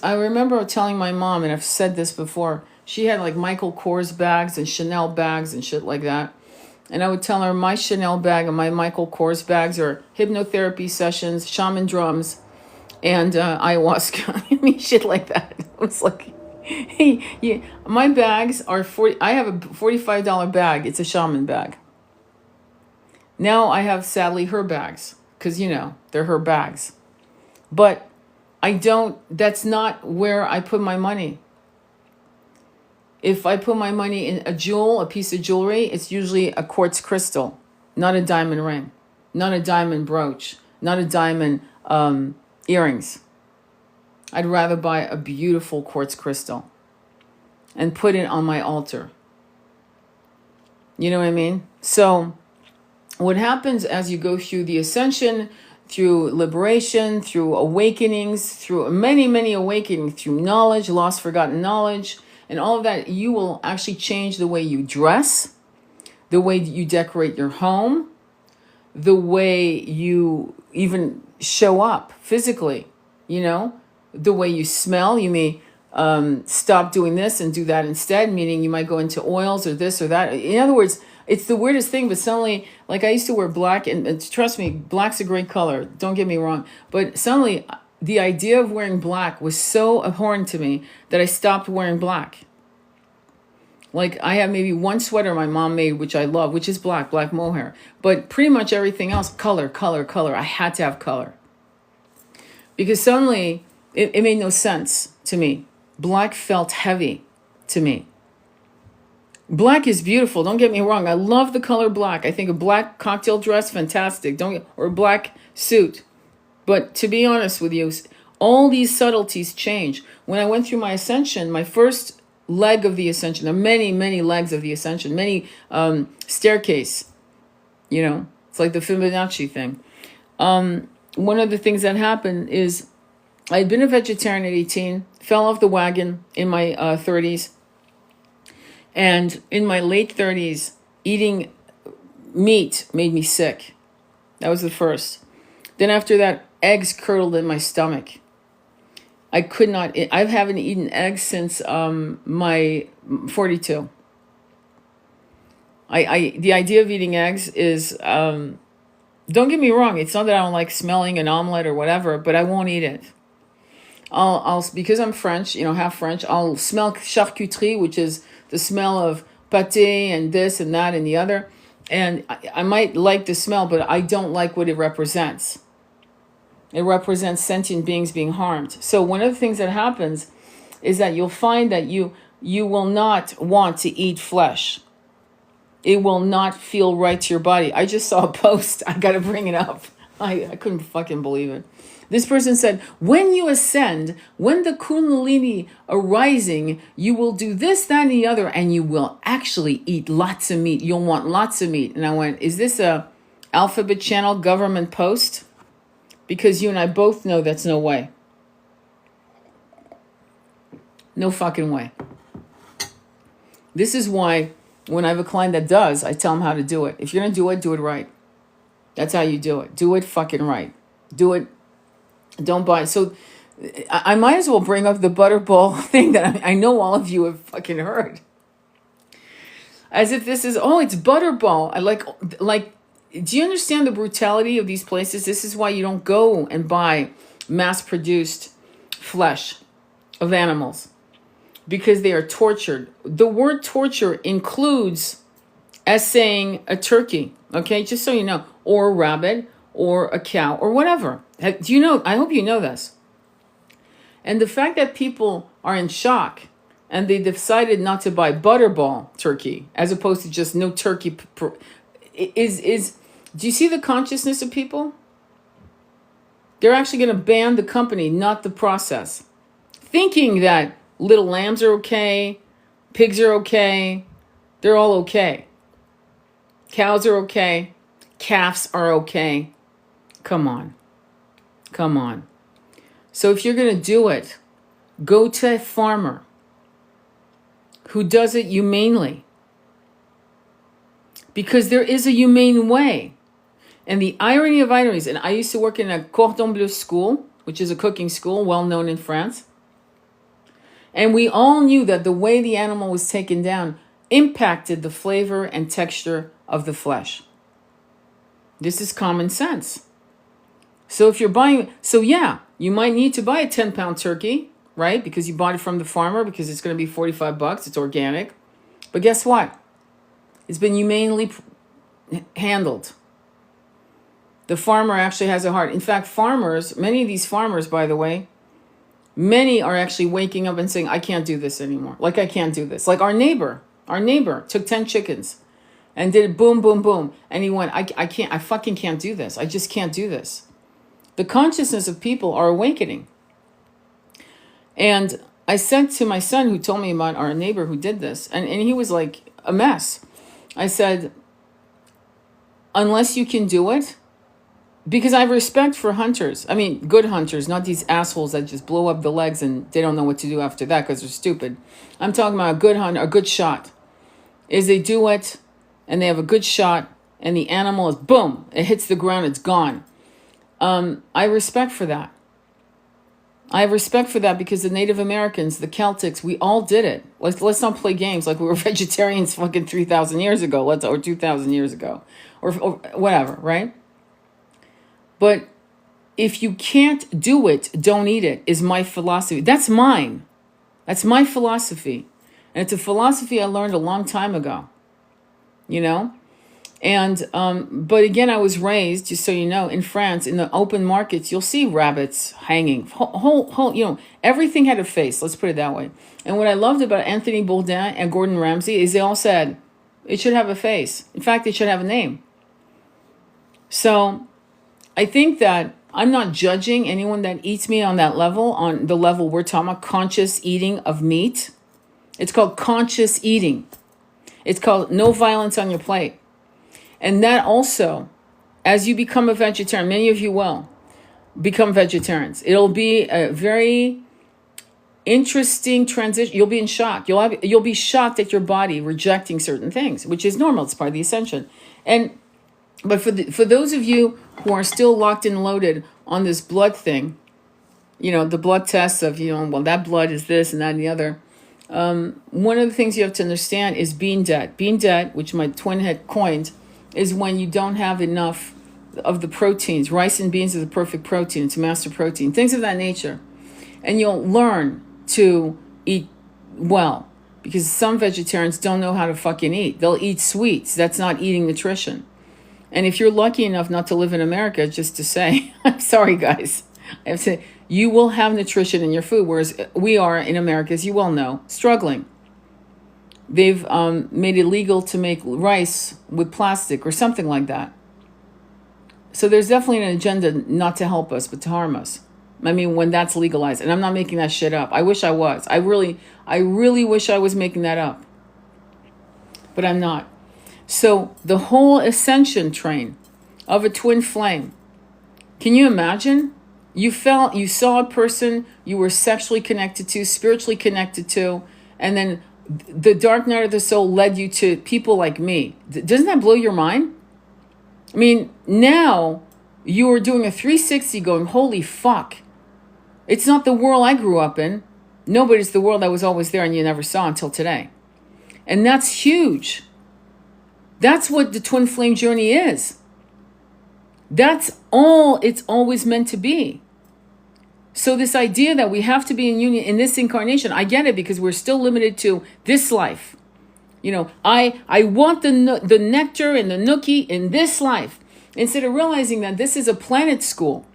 remember telling my mom, and I've said this before, she had like Michael Kors bags and Chanel bags and shit like that. And I would tell her my Chanel bag and my Michael Kors bags are hypnotherapy sessions, shaman drums, and ayahuasca. I mean, shit like that. It was like, hey, yeah, my bags are I have a $45 bag. It's a shaman bag. Now I have, sadly, her bags, because, they're her bags. But that's not where I put my money. If I put my money in a piece of jewelry, it's usually a quartz crystal, not a diamond ring, not a diamond brooch, not a diamond earrings. I'd rather buy a beautiful quartz crystal and put it on my altar. You know what I mean? So what happens as you go through the ascension, through liberation, through awakenings, through many, many awakenings, through knowledge, lost, forgotten knowledge, and all of that, you will actually change the way you dress, the way you decorate your home, the way you even show up physically, the way you smell. You may stop doing this and do that instead, meaning you might go into oils or this or that. In other words, it's the weirdest thing, but suddenly, like I used to wear black, and trust me, black's a great color, don't get me wrong, but suddenly the idea of wearing black was so abhorrent to me that I stopped wearing black. Like I have maybe one sweater my mom made, which I love, which is black mohair, but pretty much everything else, color. I had to have color. Because suddenly it made no sense to me. black felt heavy to me. Black is beautiful. Don't get me wrong. I love the color black. I think a black cocktail dress, fantastic. Or a black suit. But to be honest with you, all these subtleties change. When I went through my ascension, my first leg of the ascension, there are many, many legs of the ascension, many staircase, it's like the Fibonacci thing. One of the things that happened is I had been a vegetarian at 18, fell off the wagon in my 30s. And in my late 30s, eating meat made me sick. That was the first. Then after that, eggs curdled in my stomach. I could not, I haven't eaten eggs since my 42. The idea of eating eggs is, don't get me wrong, it's not that I don't like smelling an omelet or whatever, but I won't eat it. I'll because I'm French, half French, I'll smell charcuterie, which is the smell of pâté and this and that and the other. And I might like the smell, but I don't like what it represents. It represents sentient beings being harmed. So one of the things that happens is that you'll find that you will not want to eat flesh. It will not feel right to your body. I just saw a post. I got to bring it up. I couldn't fucking believe it. This person said, when you ascend, when the Kundalini arising, you will do this, that, and the other, and you will actually eat lots of meat. You'll want lots of meat. And I went, is this a Alphabet Channel government post? Because you and I both know that's no way. No fucking way. This is why when I have a client that does, I tell them how to do it. If you're going to do it right. That's how you do it. Do it fucking right. Do it. Don't buy. So I might as well bring up the butterball thing that I know all of you have fucking heard. As if this is, it's butterball. I like, do you understand the brutality of these places? This is why you don't go and buy mass-produced flesh of animals. Because they are tortured. The word torture includes essaying a turkey. Okay, just so you know. Or a rabbit. Or a cow. Or whatever. Do you know? I hope you know this. And the fact that people are in shock and they decided not to buy butterball turkey as opposed to just no turkey is do you see the consciousness of people? They're actually going to ban the company, not the process. Thinking that little lambs are okay, pigs are okay, they're all okay. Cows are okay, calves are okay. Come on. So if you're going to do it, go to a farmer who does it humanely. Because there is a humane way. And the irony of ironies, and I used to work in a cordon bleu school, which is a cooking school well known in France. And we all knew that the way the animal was taken down impacted the flavor and texture of the flesh. This is common sense. So if you're buying, you might need to buy a 10-pound turkey, right? Because you bought it from the farmer because it's going to be $45. It's organic. But guess what? It's been humanely handled. The farmer actually has a heart. In fact, many of these farmers, by the way, many are actually waking up and saying, I can't do this anymore. Like, I can't do this. Like our neighbor took 10 chickens and did it boom, boom, boom. And he went, I fucking can't do this. I just can't do this. The consciousness of people are awakening. And I said to my son who told me about our neighbor who did this, and he was like a mess. I said, unless you can do it, because I have respect for hunters. I mean, good hunters, not these assholes that just blow up the legs and they don't know what to do after that because they're stupid. I'm talking about a good hunter, a good shot. Is they do it and they have a good shot and the animal is boom, it hits the ground, it's gone. I respect for that. I have respect for that because the Native Americans, the Celtics, we all did it. Let's not play games like we were vegetarians fucking 3,000 years ago, or 2,000 years ago, or whatever, right? But if you can't do it, don't eat it, is my philosophy. That's mine. That's my philosophy. And it's a philosophy I learned a long time ago. And but again, I was raised, just so you know, in France, in the open markets, you'll see rabbits hanging. Whole, everything had a face. Let's put it that way. And what I loved about Anthony Bourdain and Gordon Ramsay is they all said it should have a face. In fact, it should have a name. So I think that I'm not judging anyone that eats meat on that level, on the level we're talking about, conscious eating of meat. It's called conscious eating. It's called no violence on your plate. And that also, as you become a vegetarian, many of you will become vegetarians. It'll be a very interesting transition. You'll be in shock. You'll be shocked at your body rejecting certain things, which is normal. It's part of the ascension. But for those of you who are still locked and loaded on this blood thing, the blood tests of, well, that blood is this and that and the other. One of the things you have to understand is being dead. Being dead, which my twin had coined, is when you don't have enough of the proteins. Rice and beans is a perfect protein. It's a master protein. Things of that nature. And you'll learn to eat well. Because some vegetarians don't know how to fucking eat. They'll eat sweets. That's not eating nutrition. And if you're lucky enough not to live in America, just to say, I'm sorry, guys. I have to say, you will have nutrition in your food. Whereas we are in America, as you well know, struggling. They've made it illegal to make rice with plastic or something like that. So there's definitely an agenda not to help us, but to harm us. I mean, when that's legalized. And I'm not making that shit up. I wish I was. I really wish I was making that up. But I'm not. So the whole ascension train of a twin flame. Can you imagine? You saw a person you were sexually connected to, spiritually connected to, and then the dark night of the soul led you to people like me. Doesn't that blow your mind? I mean, now you are doing a 360 going, holy fuck. It's not the world I grew up in. No, but it's the world that was always there and you never saw until today. And that's huge. That's what the twin flame journey is. That's all it's always meant to be. So this idea that we have to be in union in this incarnation, I get it because we're still limited to this life. I want the nectar and the nookie in this life. Instead of realizing that this is a planet school.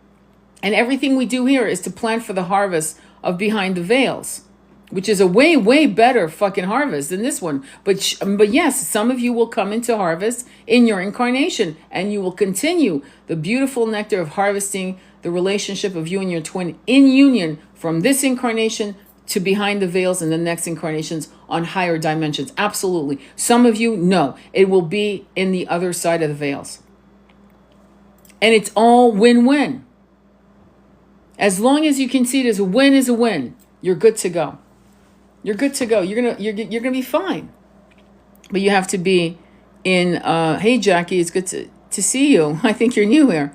And everything we do here is to plant for the harvest of behind the veils. Which is a way, way better fucking harvest than this one. But yes, some of you will come into harvest in your incarnation. And you will continue the beautiful nectar of harvesting the relationship of you and your twin in union from this incarnation to behind the veils and the next incarnations on higher dimensions. Absolutely. Some of you, no. It will be in the other side of the veils. And it's all win-win. As long as you can see it as a win, you're good to go. You're good to go. You're gonna be fine. But you have to be in. Hey Jackie, it's good to see you. I think you're new here.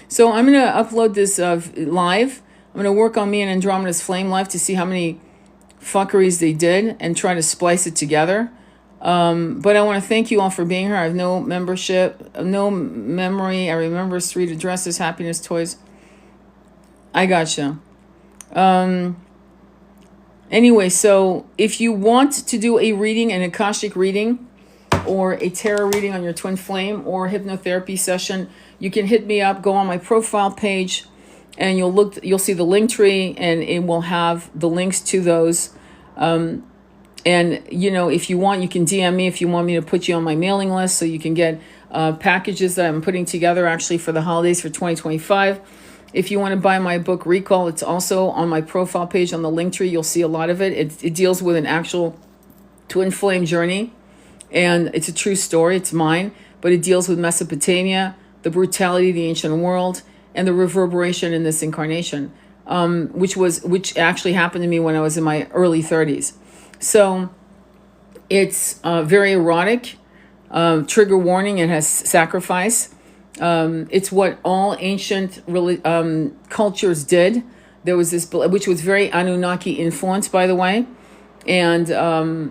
So I'm gonna upload this live. I'm gonna work on me and Andromeda's Flame live to see how many fuckeries they did and try to splice it together. But I want to thank you all for being here. I have no membership, no memory. I remember street addresses, happiness, toys. I gotcha. Anyway, so if you want to do a reading, an Akashic reading, or a tarot reading on your twin flame, or a hypnotherapy session, you can hit me up. Go on my profile page, and you'll see the link tree, and it will have the links to those. And if you want, you can DM me if you want me to put you on my mailing list, so you can get packages that I'm putting together actually for the holidays for 2025. If you want to buy my book, Recall, it's also on my profile page on the link tree. You'll see a lot of it. It deals with an actual twin flame journey. And it's a true story. It's mine. But it deals with Mesopotamia, the brutality of the ancient world, and the reverberation in this incarnation, which actually happened to me when I was in my early 30s. So it's very erotic. Trigger warning, it has sacrifice. It's what all ancient cultures did. There was this, which was very Anunnaki influenced, by the way, and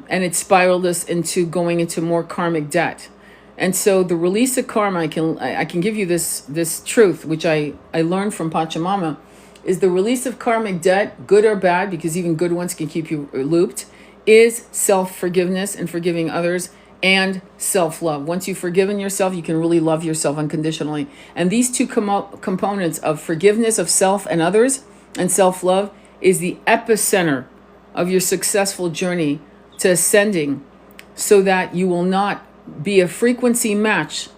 it spiraled us into going into more karmic debt. And so the release of karma, I can give you this truth, which I learned from Pachamama, is the release of karmic debt, good or bad, because even good ones can keep you looped, is self-forgiveness and forgiving others and self-love. Once you've forgiven yourself, you can really love yourself unconditionally. And these two components of forgiveness of self and others and self-love is the epicenter of your successful journey to ascending, so that you will not be a frequency match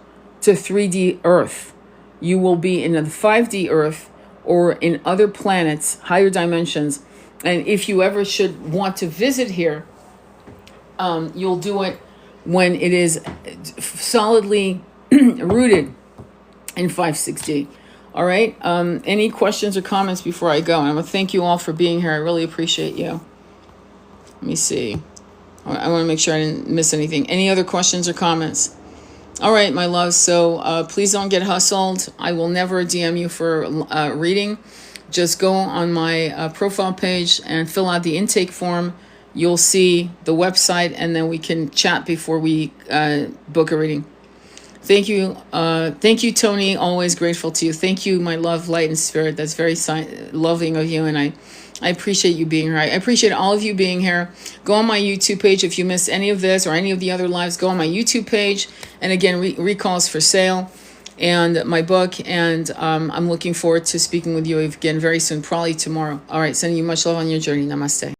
to 3D Earth. You will be in a 5D Earth or in other planets, higher dimensions. And if you ever should want to visit here, you'll do it when it is solidly rooted in 560. All right. Any questions or comments before I go? And I want to thank you all for being here. I really appreciate you. Let me see. I want to make sure I didn't miss anything. Any other questions or comments? All right, my love. So please don't get hustled. I will never DM you for reading. Just go on my profile page and fill out the intake form. You'll see the website, and then we can chat before we book a reading. Thank you. Thank you, Tony. Always grateful to you. Thank you, my love, light, and spirit. That's very loving of you, and I appreciate you being here. I appreciate all of you being here. Go on my YouTube page. If you missed any of this or any of the other lives, go on my YouTube page. And again, recalls for sale and my book. And I'm looking forward to speaking with you again very soon, probably tomorrow. All right, sending you much love on your journey. Namaste.